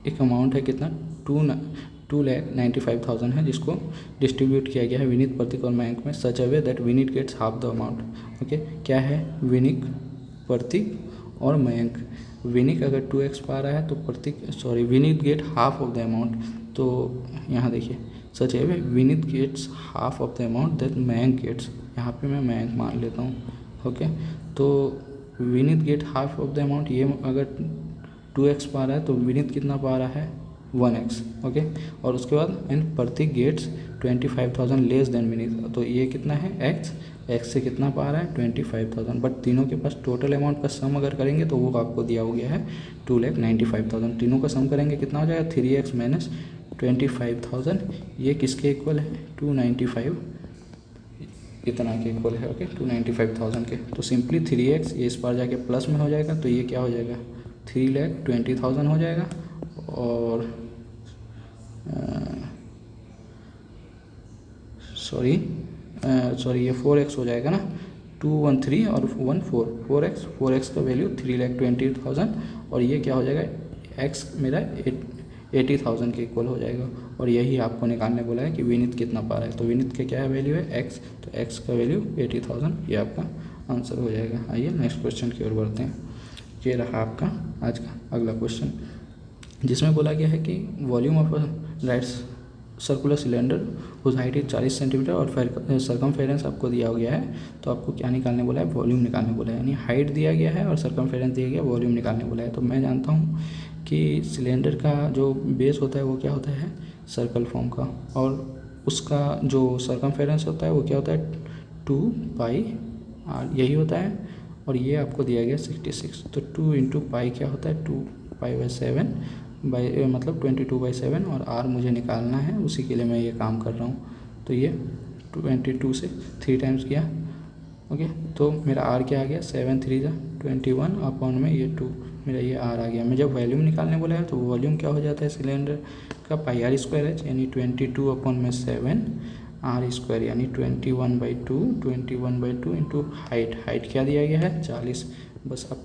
एक अमाउंट है कितना, 2,95,000 है, जिसको डिस्ट्रीब्यूट किया गया है विनीत, प्रतीक और मयंक में such a way that Vineet gets half the amount. Okay, क्या है, विनीत, प्रतीक और मयंक। विनीत अगर 2x पा रहा है तो Vineet get half of the amount. तो यहाँ देखिए, सच है Vineet gets half of the amount that Mayank gets. यहाँ पे मैं मयंक मान लेता हूँ। ओके, तो Vineet get half of the amount, ये अगर 2x पा रहा है तो विनीत कितना पा रहा है, 1x। ओके, और उसके बाद and Prateek gets 25,000 less than Vineet. तो ये कितना है, x से कितना पा रहा है, 25,000। बट तीनों के पास टोटल अमाउंट का सम अगर करेंगे तो वो आपको दिया हो गया है 2,95,000। तीनों का सम करेंगे कितना हो जाएगा, 3x माइनस 25,000। ये किसके इक्वल है, 295 इतना के इक्वल है। ओके, 295,000 के। तो सिंपली 3x ये इस बार जाके प्लस में हो जाएगा तो ये क्या हो जाएगा, 3,20,000 हो जाएगा। और सॉरी ये 4x हो जाएगा ना, 213 और 1 4x का वैल्यू 3,20,000। और ये क्या हो जाएगा, x मेरा 80,000 के इक्वल हो जाएगा। और यही आपको निकालने बोला है कि विनीत कितना पा रहा है। तो विनीत के क्या है वैल्यू है, x। तो x का वैल्यू 80,000, ये आपका आंसर हो जाएगा। आइए नेक्स्ट क्वेश्चन की ओर बढ़ते हैं। ये रहा आपका आज का अगला क्वेश्चन, जिसमें बोला गया है कि volume of right circular cylinder whose height is 40 centimetre और सर्कमफेरेंस आपको दिया गया है। तो आपको क्या निकालने बोला है, वॉल्यूम निकालने बोला है। यानी हाइट दिया गया है और सर्कमफेरेंस दिया गया, वॉल्यूम निकालने बोला है। तो मैं जानता हूँ कि सिलेंडर का जो बेस होता है वो क्या होता है, सर्कल फॉर्म का, और उसका जो सर्कमफेरेंस होता है वो क्या होता है, 2πr, यही होता है। और ये आपको दिया गया 66। तो 2 × पाई क्या होता है, 2π/7 मतलब 22/7। और r मुझे निकालना है, उसी के लिए मैं ये काम कर रहा हूँ। तो ये 22 से 3 टाइम्स किया। ओके, तो मेरा r क्या आ गया, 7 3 जा 21 अपॉन में ये 2, मेरा ये r आ गया। मैं जब वॉल्यूम निकालने बोला है तो वॉल्यूम क्या हो जाता है सिलेंडर का, पाई आर स्क्वायर एच, यानी 22 अपॉन में 7 r स्क्वायर, यानी 21/2 इंटू हाइट क्या दिया गया है, 40। बस आप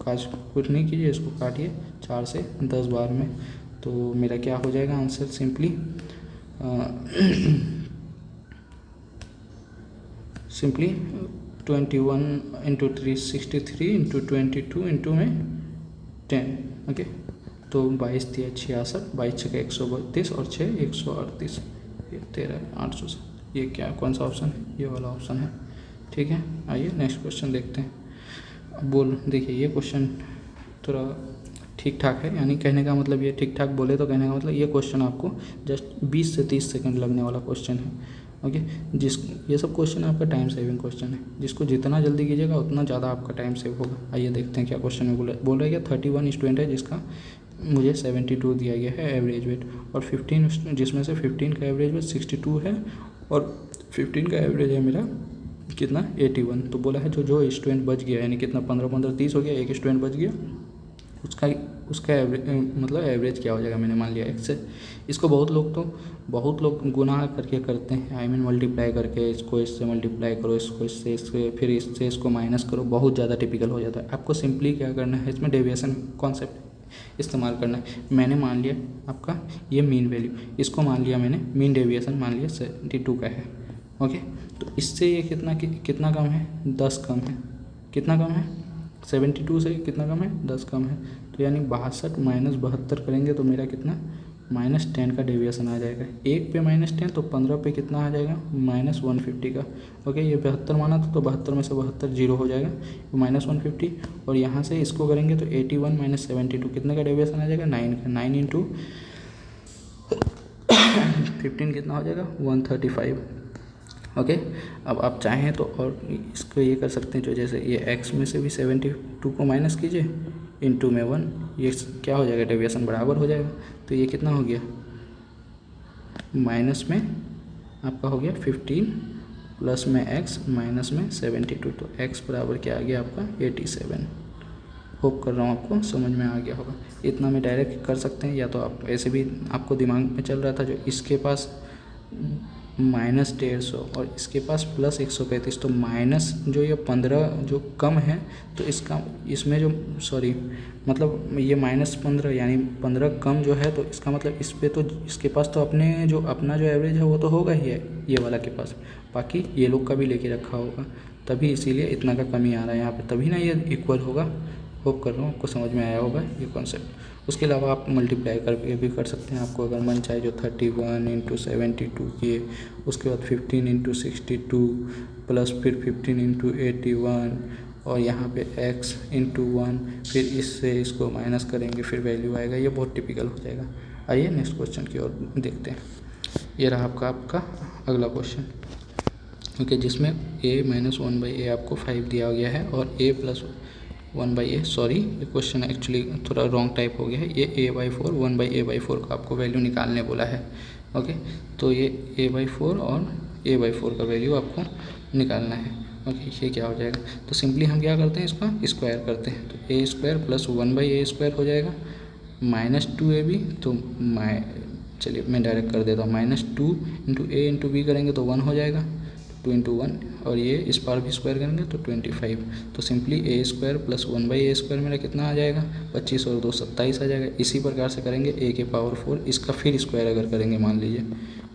कुछ नहीं कीजिए, इसको काटिए 4 से 10 बार में। तो मेरा क्या हो जाएगा आंसर, सिंपली 21 × 3 63 × 22 इंटू में 10। ओके, तो 22 × 66, 22 × 132 और 6 138, ये 13 800। ये क्या, कौन सा ऑप्शन है, ये वाला ऑप्शन है। ठीक है, आइए नेक्स्ट क्वेश्चन देखते हैं। अब देखिए ये क्वेश्चन थोड़ा ठीक ठाक है, यानी कहने का मतलब ये ठीक ठाक बोले तो कहने का मतलब ये क्वेश्चन आपको जस्ट 20 से 30 सेकंड लगने वाला क्वेश्चन है। ओके, ये सब क्वेश्चन आपका टाइम सेविंग क्वेश्चन है, जिसको जितना जल्दी कीजिएगा उतना ज़्यादा आपका टाइम सेव होगा। आइए देखते हैं क्या क्वेश्चन में बोल रहा है। 31 स्टूडेंट है जिसका मुझे 72 दिया गया है एवरेज वेट, और 15 जिसमें से 15 का एवरेज वेट 62 है और 15 का एवरेज है मेरा कितना, 81। तो बोला है जो स्टूडेंट बच गया, यानी कितना 15 15 30 हो गया, एक स्टूडेंट बच गया, उसका उसका मतलब एवरेज क्या हो जाएगा। मैंने मान लिया x है। इसको बहुत लोग गुना करके करते हैं, आई मीन मल्टीप्लाई करके, इसको इससे मल्टीप्लाई करो, इसको इससे फिर इससे इसको माइनस करो, बहुत ज़्यादा टिपिकल हो जाता है। आपको सिंपली क्या करना है, इसमें डेविएशन कॉन्सेप्ट इस्तेमाल करना है। मैंने मान लिया आपका ये मीन वैल्यू, इसको मान लिया मैंने मीन डेविएशन मान लिया 72 का है। ओके, तो इससे ये कितना कम है, 10 कम है। कितना कम है, 72 से कितना कम है, 10 कम है। तो यानी 62 माइनस 72 करेंगे तो मेरा कितना, -10 का डेविएशन आ जाएगा। 1 पे -10 तो 15 पे कितना आ जाएगा, -150 का। ओके, ये 72 माना था तो 72 में से 72 जीरो हो जाएगा, -150। और यहाँ से इसको करेंगे तो 81 माइनस 72 कितने का डेविएशन आ जाएगा, 9 का। 9 इंटू 15 कितना हो जाएगा, 135। ओके, अब आप चाहें तो और इसको ये कर सकते हैं, जो जैसे ये x में से भी 72 को माइनस कीजिए, इंटू में 1, ये क्या हो जाएगा, डेविएशन बराबर हो जाएगा। तो ये कितना हो गया, माइनस में आपका हो गया 15, प्लस में x, माइनस में 72। तो x बराबर क्या आ गया आपका, 87। होप कर रहा हूँ आपको समझ में आ गया होगा। इतना में डायरेक्ट कर सकते हैं, या तो आप ऐसे भी आपको दिमाग में चल रहा था, जो इसके पास -150 और इसके पास +135, तो माइनस जो ये 15 जो कम है, तो इसका इसमें जो मतलब ये -15 यानी 15 कम जो है, तो इसका मतलब इस पे तो इसके पास तो अपना जो एवरेज है वो तो होगा ही है ये वाला के पास, बाकी ये लोग का भी लेके रखा होगा, तभी इसीलिए इतना का कमी आ रहा है यहाँ पे, तभी ना ये इक्वल होगा। होप कर रहा हूँ आपको समझ में आया होगा ये कॉन्सेप्ट। उसके अलावा आप मल्टीप्लाई करके भी कर सकते हैं, आपको अगर मन चाहे, जो 31 इंटू 72 किए, उसके बाद 15 इंटू 62 प्लस फिर 15 इंटू 81 और यहाँ पे x इंटू 1, फिर इससे इसको माइनस करेंगे, फिर वैल्यू आएगा। ये बहुत टिपिकल हो जाएगा। आइए नेक्स्ट क्वेश्चन की ओर देखते हैं। ये रहा आपका अगला क्वेश्चन, ओके, जिसमें a माइनस 1/a आपको 5 दिया गया है और a प्लस 1/a, सॉरी ये क्वेश्चन एक्चुअली थोड़ा रॉन्ग टाइप हो गया है। ये a/4 1/a/4 का आपको वैल्यू निकालने बोला है। ओके, तो ये a/4 और a/4 का वैल्यू आपको निकालना है। ओके, ये क्या हो जाएगा, तो सिंपली हम क्या करते हैं, इसका स्क्वायर करते हैं। तो a² प्लस 1/a² हो जाएगा, -2ab, तो चलिए मैं डायरेक्ट कर देता हूँ, -2 इंटू a इंटू b करेंगे तो 1 हो जाएगा, 2 इंटू 1, और ये इस पार भी स्क्वायर करेंगे तो 25। तो सिंपली a² प्लस 1/a² मेरा कितना आ जाएगा, 25 और 2 27 आ जाएगा। इसी प्रकार से करेंगे a⁴, इसका फिर स्क्वायर अगर करेंगे मान लीजिए,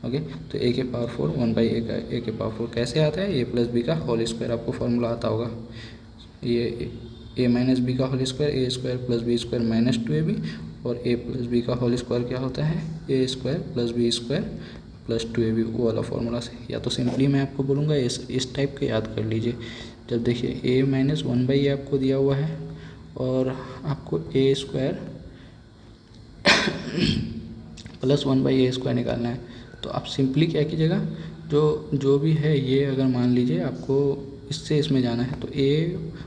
ओके, तो a⁴ 1/a का a⁴ कैसे आता है, a प्लस b का होल स्क्वायर, आपको फॉर्मूला आता होगा। ये a माइनस बी का whole square, a² plus b² minus 2ab, और a प्लस b का होल स्क्वायर क्या होता है, a² plus b² plus 2ab, वो वाला फॉर्मूला से। या तो सिंपली मैं आपको बोलूँगा इस टाइप के याद कर लीजिए। जब देखिए a माइनस 1/a आपको दिया हुआ है और आपको a² प्लस 1/a² निकालना है, तो आप सिंपली क्या कीजिएगा, जो भी है ये अगर मान लीजिए आपको इससे इसमें जाना है, तो a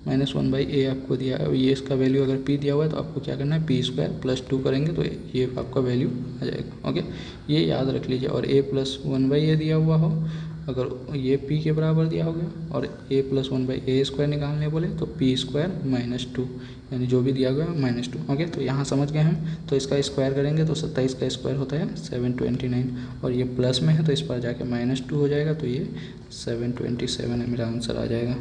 माइनस 1/a आपको दिया, ये इसका वैल्यू अगर p दिया हुआ है तो आपको क्या करना है, p² प्लस 2 करेंगे तो ये आपका वैल्यू आ जाएगा। ओके, ये याद रख लीजिए। और a प्लस 1/a दिया हुआ हो, अगर ये p के बराबर दिया हो गया, और a प्लस 1/a² निकालने बोले तो p² माइनस 2, यानी जो भी दिया गया -2। ओके, तो यहाँ समझ गए हम। तो इसका स्क्वायर करेंगे तो 27 का स्क्वायर होता है 729, और ये प्लस में है तो इस पर जाके -2 हो जाएगा, तो ये 727 है, मेरा आंसर आ जाएगा।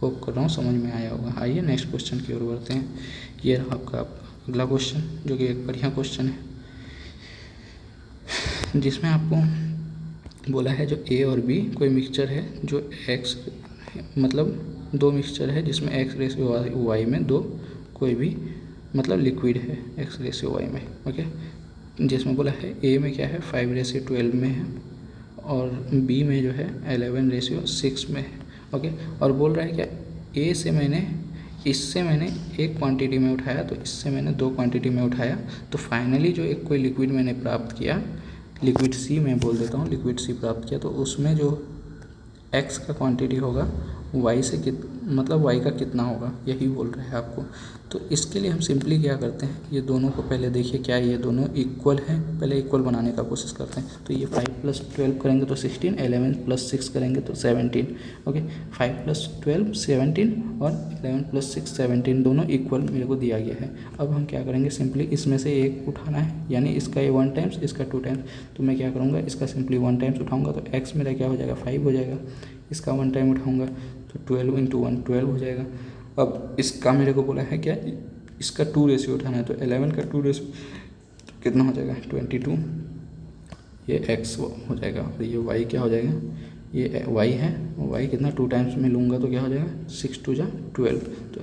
होप कर रहा हूँ समझ में आया होगा। आइए नेक्स्ट क्वेश्चन की ओर बढ़ते हैं। ये रहा आपका अगला क्वेश्चन, जो कि एक बढ़िया क्वेश्चन है, जिसमें आपको बोला है जो a और b कोई मिक्सचर है, जो x मतलब दो मिक्सचर है जिसमें x⁻y में दो कोई भी मतलब लिक्विड है x⁻y में। ओके, जिसमें बोला है a में क्या है 5:12 में है, और b में जो है 11:6 में है। ओके, और बोल रहा है क्या, इससे मैंने एक क्वांटिटी में उठाया, तो इससे मैंने दो क्वांटिटी में उठाया, तो फाइनली जो एक कोई लिक्विड मैंने प्राप्त किया, लिक्विड C मैं बोल देता हूँ, लिक्विड C प्राप्त किया, तो उसमें जो x का क्वांटिटी होगा y से मतलब y का कितना होगा, यही बोल रहा है आपको। तो इसके लिए हम सिंपली क्या करते हैं, ये दोनों को पहले देखिए क्या है, ये दोनों इक्वल हैं, पहले इक्वल बनाने का कोशिश करते हैं। तो ये 5 + 12 करेंगे तो 16, 11 + 6 करेंगे तो 17। ओके, 5 + 12 17 और 11 + 6 17 दोनों इक्वल मेरे को दिया गया है। अब हम क्या करेंगे, सिंपली इसमें से एक उठाना है, यानी इसका ये 1 टाइम्स, इसका 2 टाइम्स। तो मैं क्या करूँगा, इसका सिंपली 1 टाइम्स उठाऊँगा तो x मेरा क्या हो जाएगा, 5 हो जाएगा। इसका 1 टाइम उठाऊँगा तो 12 × 1 12 हो जाएगा। अब इसका मेरे को बोला है क्या, इसका 2 रेशियो उठाना है, तो 11 का 2 रेशियो कितना हो जाएगा, 22। ये x हो जाएगा और ये y क्या हो जाएगा, ये y है, y कितना 2 टाइम्स में लूँगा तो क्या हो जाएगा, 6 × 2 = 12। तो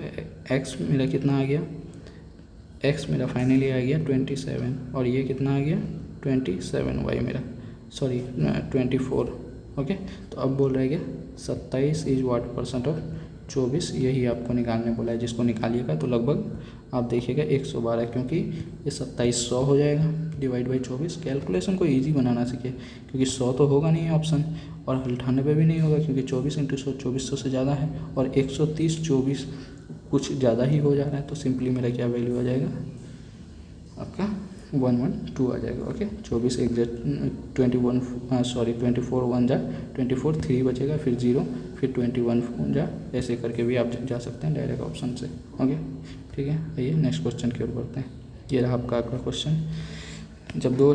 x मेरा कितना आ गया, x मेरा फाइनली आ गया 27 और ये कितना आ गया 27, y मेरा 24। ओके, तो अब बोल रहा है क्या, 27 इज व्हाट % ऑफ 24, यही आपको निकालने बोला है। जिसको निकालिएगा तो लगभग आप देखिएगा 112, क्योंकि ये 2700 हो जाएगा डिवाइड बाई 24। कैलकुलेशन को इजी बनाना सीखिए, क्योंकि 100 तो होगा नहीं ऑप्शन, और 98 भी नहीं होगा, क्योंकि 24 × 100 2400 से ज़्यादा है, और 130 24 कुछ ज़्यादा ही हो जा रहा है। तो सिंपली मेरा क्या वैल्यू आ जाएगा आपका 112 आ जाएगा। ओके, 24 एग्जैक्ट 24 1 जा 24, 3 बचेगा, फिर 0, फिर 21 जा, ऐसे करके भी आप जा सकते हैं डायरेक्ट ऑप्शन से। ओके, ठीक है, आइए नेक्स्ट क्वेश्चन की ओर बढ़ते हैं। ये रहा आपका अगला क्वेश्चन। जब दो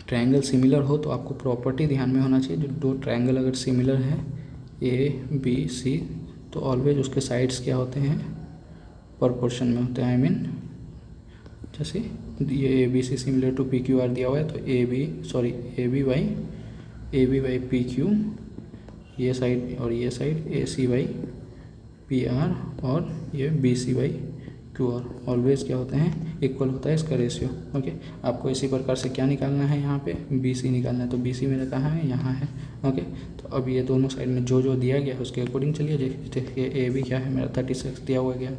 ट्रायंगल सिमिलर हो तो आपको प्रॉपर्टी ध्यान में होना चाहिए, जो दो ट्रायंगल अगर सिमिलर हैं ABC, तो ऑलवेज उसके साइड्स क्या होते हैं, प्रोपोर्शन में होते हैं। आई मीन जैसे ये ABC सिमिलर टू PQR दिया हुआ है, तो AB बाई PQ, ये साइड और ये साइड AC बाई PR, और ये BC बाई QR, ऑलवेज क्या होते हैं, इक्वल होता है इसका रेशियो। ओके, आपको इसी प्रकार से क्या निकालना है, यहाँ पे BC निकालना है। तो BC मेरा कहाँ है, यहाँ है। ओके, तो अब ये दोनों साइड में जो जो दिया गया है उसके अकॉर्डिंग चलिए। देखिए AB क्या है मेरा 36 दिया हुआ गया,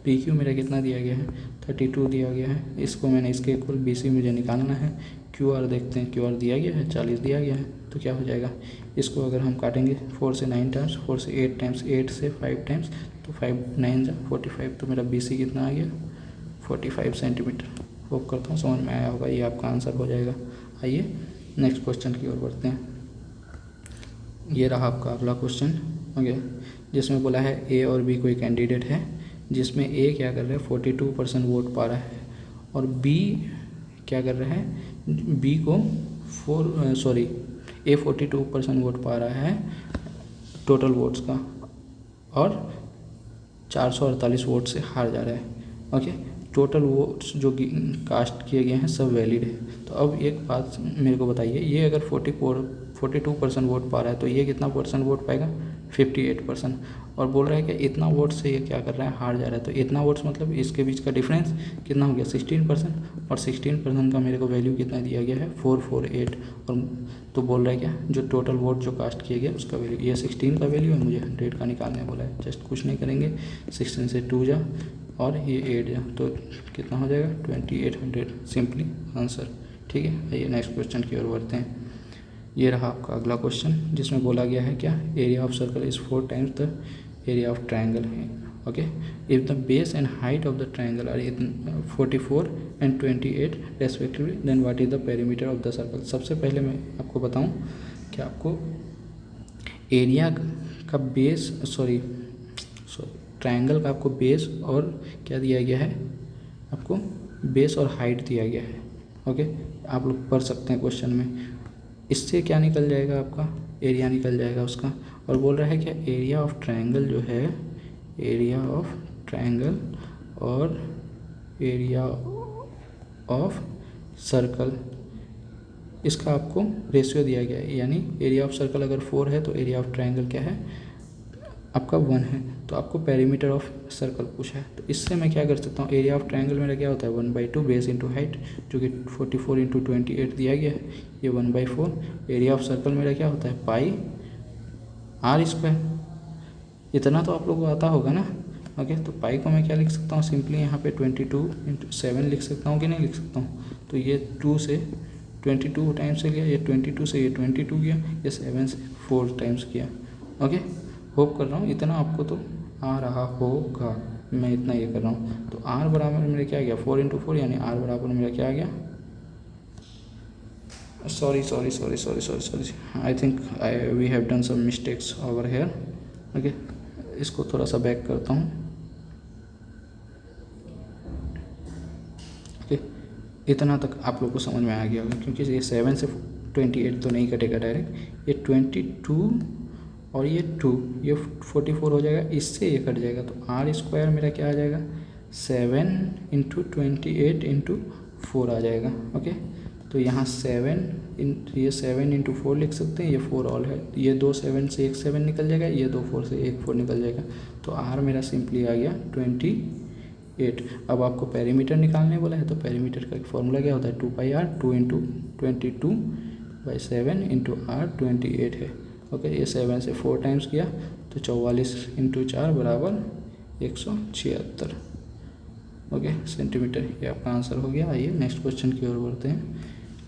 PQ मेरा कितना दिया गया है 32 दिया गया है, इसको मैंने इसके इक्वल BC मुझे निकालना है। QR देखते हैं, QR दिया गया है 40 दिया गया है, तो क्या हो जाएगा, इसको अगर हम काटेंगे 4 से 9 टाइम्स, 4 से 8 टाइम्स, 8 से 5 टाइम्स, तो 5 9 जा 45, तो मेरा BC कितना आ गया 45 सेंटीमीटर। होप करता हूँ समझ में आया होगा, ये आपका आंसर हो जाएगा। आइए नेक्स्ट क्वेश्चन की ओर बढ़ते हैं। ये रहा आपका अगला क्वेश्चन। ओके, जिसमें बोला है A और B कोई कैंडिडेट है, जिसमें A क्या कर रहा है 42% वोट पा रहा है, और B क्या कर रहा है, B को A 42% वोट पा रहा है टोटल वोट्स का, और 448 वोट से हार जा रहा है। ओके, टोटल वोट्स जो कास्ट किए गए हैं सब वैलिड है। तो अब एक बात मेरे को बताइए, ये अगर 42% वोट पा रहा है, तो ये कितना % वोट पाएगा 58%, और बोल रहा है कि इतना वोट से ये क्या कर रहा है, हार जा रहा है। तो इतना वोट्स मतलब इसके बीच का डिफरेंस कितना हो गया 16%, और 16% का मेरे को वैल्यू कितना दिया गया है 448, और तो बोल रहा है क्या, जो टोटल वोट जो कास्ट किए गए उसका वैल्यू, ये 16 का वैल्यू है, मुझे 100 का निकालने बोला है। जस्ट कुछ नहीं करेंगे, 16 से 2 जा और ये 8 जा, तो कितना हो जाएगा 2800, सिंपली आंसर। ठीक है, आइए नेक्स्ट क्वेश्चन की ओर बढ़ते हैं। ये रहा आपका अगला क्वेश्चन, जिसमें बोला गया है क्या, area of circle is 4 times the area of triangle है। Okay, if the base and height of the triangle are 44 and 28 respectively, then what is the perimeter of the circle. सबसे पहले मैं आपको बताऊं कि आपको एरिया का बेस ट्रायंगल का आपको बेस और क्या दिया गया है, आपको बेस और हाइट दिया गया है। ओके, आप लोग पढ़ सकते हैं क्वेश्चन में। इससे क्या निकल जाएगा, आपका एरिया निकल जाएगा उसका। और बोल रहा है क्या, एरिया ऑफ ट्रायंगल जो है, एरिया ऑफ ट्रायंगल और एरिया ऑफ सर्कल, इसका आपको रेशियो दिया गया है। यानी एरिया ऑफ सर्कल अगर 4 है तो एरिया ऑफ ट्रायंगल क्या है आपका 1 है। तो आपको पेरीमीटर ऑफ सर्कल पूछा है, तो इससे मैं क्या कर सकता हूँ, एरिया ऑफ ट्रायंगल मेरा क्या होता है 1/2 बेस इंटू हाइट, जो कि 44 × 28 दिया गया है, ये 1/4। एरिया ऑफ सर्कल मेरा क्या होता है πr²। इतना तो आप लोगों को आता होगा ना। ओके, तो पाई को मैं क्या लिख सकता हूँ, सिंपली यहाँ पे 22 × 7 लिख सकता हूँ कि नहीं लिख सकता हूँ। तो ये 2 से 22 टाइम्स से गया, ये 22 से ये 22 गया, ये 7 से 4 टाइम्स किया। ओके, होप कर रहा हूँ इतना आपको तो आ रहा होगा, मैं इतना ये कर रहा हूँ। तो r बराबर मेरा क्या आ गया 4 × 4 यानी r बराबर मेरा क्या आ गया, sorry I think we have done some mistakes over here. Okay, इसको थोड़ा सा बैक करता हूँ। ओके, इतना तक आप लोग को समझ में आ गया होगा, क्योंकि ये 7 से 28 तो नहीं कटेगा डायरेक्ट, ये 22 और ये 2, ये 44 हो जाएगा, इससे ये कट जाएगा। तो r² मेरा क्या आ जाएगा 7 × 28 × 4 आ जाएगा। ओके, तो यहाँ 7 × 4 लिख सकते हैं, ये 4 ऑल है, ये 2 7 से 1 7 निकल जाएगा, ये 2 4 से 1 4 निकल जाएगा। तो r मेरा सिंपली आ गया 28। अब आपको पेरीमीटर निकालने बोला है, तो पेरीमीटर का एक फॉर्मूला क्या होता है 2πr, 2 × 22/7 × r 28 है। ओके, ये 7 से 4 टाइम्स किया तो 44 × 4 बराबर 176 ओके सेंटीमीटर। ये आपका आंसर हो गया। आइए नेक्स्ट क्वेश्चन की ओर बढ़ते हैं।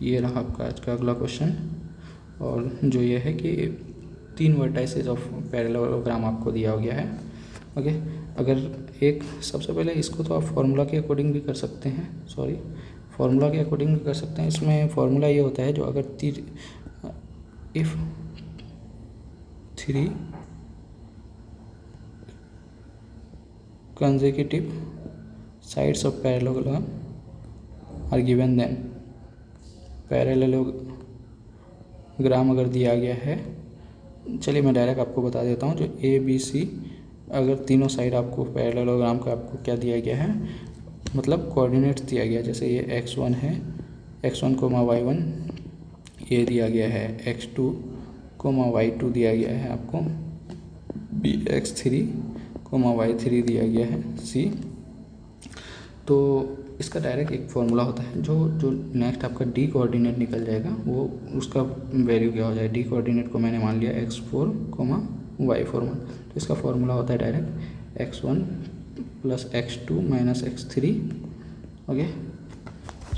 ये रहा आपका आज का अगला क्वेश्चन, और जो ये है कि 3 वर्टाइसेस ऑफ पैरेललोग्राम आपको दिया हो गया है। ओके, अगर एक सबसे पहले इसको तो आप फार्मूला के अकॉर्डिंग भी कर सकते हैं, फार्मूला के अकॉर्डिंग भी कर सकते हैं। इसमें फार्मूला ये होता है, जो अगर if 3 consecutive sides of parallelogram are given, then parallelogram अगर दिया गया है, चलिए मैं डायरेक्ट आपको बता देता हूँ। जो ABC अगर तीनों साइड आपको पैरेललोग्राम का आपको क्या दिया गया है, मतलब कोऑर्डिनेट्स दिया गया, जैसे ये x1 है, x1, y1 ये दिया गया है, x2, y2 दिया गया है आपको, x3, y3 दिया गया है, c। तो इसका डायरेक्ट एक फॉर्मूला होता है, जो नेक्स्ट आपका d कोऑर्डिनेट निकल जाएगा, वो उसका वैल्यू क्या हो जाएगा। d कोऑर्डिनेट को मैंने मान लिया x4, y4 मान, तो इसका फॉर्मूला होता है direct x1 + x2 - x3। Okay,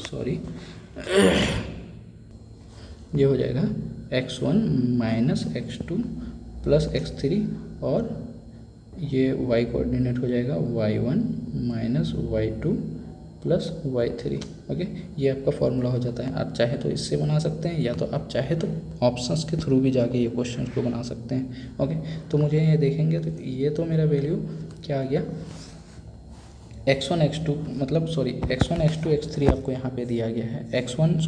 sorry, ये हो जाएगा x1 - x2 + x3, और ये y कोऑर्डिनेट हो जाएगा y1 - y2 + y3। ओके, ये आपका फॉर्मूला हो जाता है। आप चाहे तो इससे बना सकते हैं, या तो आप चाहे तो ऑप्शंस के थ्रू भी जाके ये क्वेश्चन को बना सकते हैं। ओके, तो मुझे ये देखेंगे तो ये तो मेरा वैल्यू क्या आ गया, x1 x2 मतलब सॉरी x1 x2 x3 आपको यहाँ पे दिया गया है, x1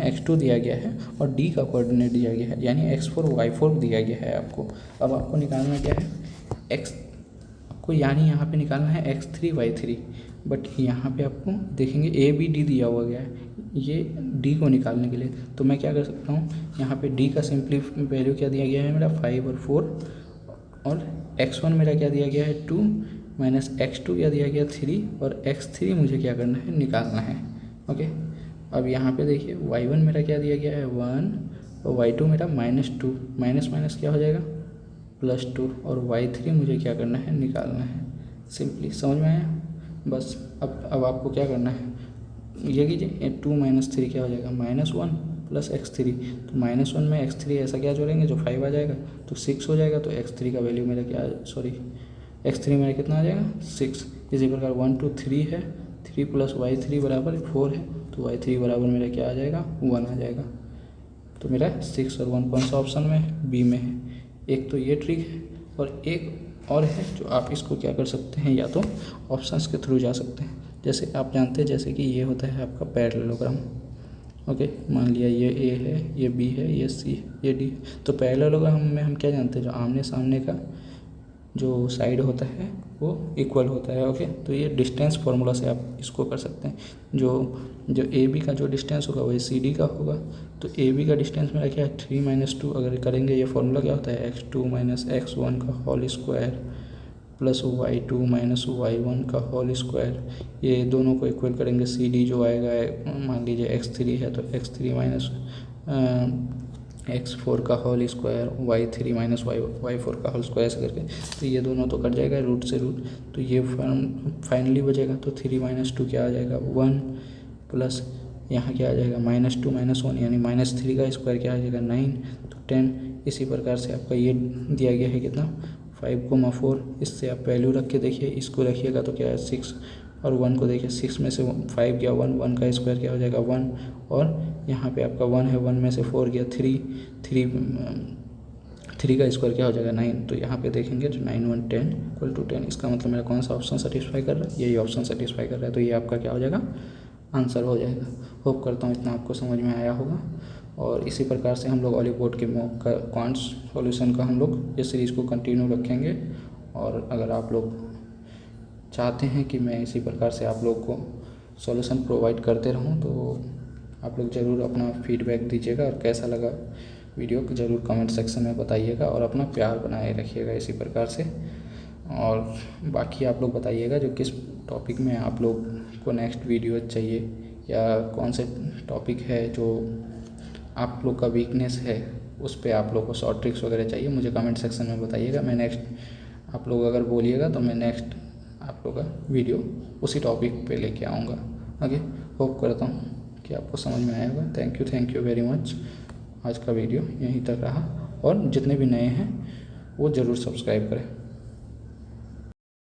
x2 दिया गया है, और d का कोऑर्डिनेट दिया गया है, यानी x4 y4 दिया गया है आपको। अब आपको निकालना क्या है, आपको यानी यहाँ पे निकालना है x3 y3, बट यहाँ पे आपको देखेंगे a b d दिया हुआ गया है, ये d को निकालने के लिए। तो मैं क्या कर सकता हूँ, यहाँ पे d का सिंपली वैल्यू क्या दिया गया है मेरा 5 और 4, और x1 मेरा क्या दिया गया है 2 - x2 क्या दिया गया 3, और x3 मुझे क्या करना है, निकालना है। ओके, अब यहाँ पे देखिए y1 मेरा क्या दिया गया है 1, और y2 मेरा -2, माइनस क्या हो जाएगा +2, और y3 मुझे क्या करना है, निकालना है। सिंपली समझ में आया। बस अब आपको क्या करना है, ये कीजिए 2 - 3 क्या हो जाएगा -1 + x3, तो -1 में x3 ऐसा क्या जोड़ेंगे जो 5 आ जाएगा, तो 6 हो जाएगा। तो x3 का वैल्यू मेरा क्या, सॉरी x3 मेरा कितना आ जाएगा 6। इसी प्रकार 1 2 3 है, 3 + y3 बराबर 4 है, तो y3 बराबर मेरा क्या आ जाएगा 1 आ जाएगा। तो मेरा 6 और 1 कौन सा ऑप्शन में है, बी में है। एक तो ये ट्रिक है, और एक और है जो आप इसको क्या कर सकते हैं, या तो ऑप्शंस के थ्रू जा सकते हैं। जैसे आप जानते हैं, जैसे कि ये होता है आपका पैरेललोग्राम। ओके, मान लिया ये ए है, ये बी है, ये सी है, ये डी है। तो पैरेललोग्राम में हम क्या जानते हैं, जो आमने सामने का जो साइड होता है वो इक्वल होता है। ओके, तो ये डिस्टेंस फार्मूला से आप इसको कर सकते हैं। जो ए बी का जो डिस्टेंस होगा वही सी डी का होगा। तो ए बी का डिस्टेंस मेरा क्या है 3 - 2, अगर करेंगे ये फार्मूला क्या होता है x2 - x1 का होल स्क्वायर + y2 - y1 का होल स्क्वायर। ये दोनों को इक्वल करेंगे, सी डी जो आएगा मान लीजिए x3 है, तो x3 - x4 का होल स्क्वायर, y3 - y4 का होल स्क्वायर ऐसे करके। तो ये दोनों तो कट जाएगा रूट से रूट, तो ये फाइनली बचेगा। तो 3 - 2 क्या आ जाएगा 1, प्लस यहाँ क्या आ जाएगा -2 - 1 यानी -3 का स्क्वायर क्या आ जाएगा 9, तो 10। इसी प्रकार से आपका ये दिया गया है कितना 5,4, इससे आप वैल्यू रख के देखिए, इसको रखिएगा तो क्या है 6, और 1 को देखिए 6 में से 5 गया 1, 1 का स्क्वायर क्या हो जाएगा 1, और यहाँ पे आपका 1 है, 1 में से 4 गया 3, 3 का स्क्वायर क्या हो जाएगा 9। तो यहाँ पे देखेंगे तो 9 1 10 इक्वल टू 10, इसका मतलब मेरा कौन सा ऑप्शन सेटिस्फाई कर रहा है, यही ऑप्शन सेटिस्फाई कर रहा है, तो ये आपका क्या हो जाएगा आंसर हो जाएगा। होप करता हूँ इतना आपको समझ में आया होगा। और इसी प्रकार से हम लोग ऑलीबोर्ड के मॉक का क्वांट्स सॉल्यूशन का हम लोग इस सीरीज़ को कंटिन्यू रखेंगे। और अगर आप लोग चाहते हैं कि मैं इसी प्रकार से आप लोग को सॉल्यूशन प्रोवाइड करते रहूं, तो आप लोग ज़रूर अपना फीडबैक दीजिएगा, और कैसा लगा वीडियो को ज़रूर कमेंट सेक्शन में बताइएगा, और अपना प्यार बनाए रखिएगा इसी प्रकार से। और बाकी आप लोग बताइएगा जो किस टॉपिक में आप लोग को नेक्स्ट वीडियो चाहिए, या कौन से टॉपिक है जो आप लोग का वीकनेस है, उस पे आप लोग को शॉर्ट ट्रिक्स वगैरह चाहिए, मुझे कमेंट सेक्शन में बताइएगा। मैं नेक्स्ट आप लोग अगर बोलिएगा तो मैं नेक्स्ट आप लोग का वीडियो उसी टॉपिक पे लेके आऊँगा। ओके, होप करता हूँ कि आपको समझ में आया होगा। Thank you very much. आज का वीडियो यहीं तक रहा, और जितने भी नए हैं वो ज़रूर सब्सक्राइब करें।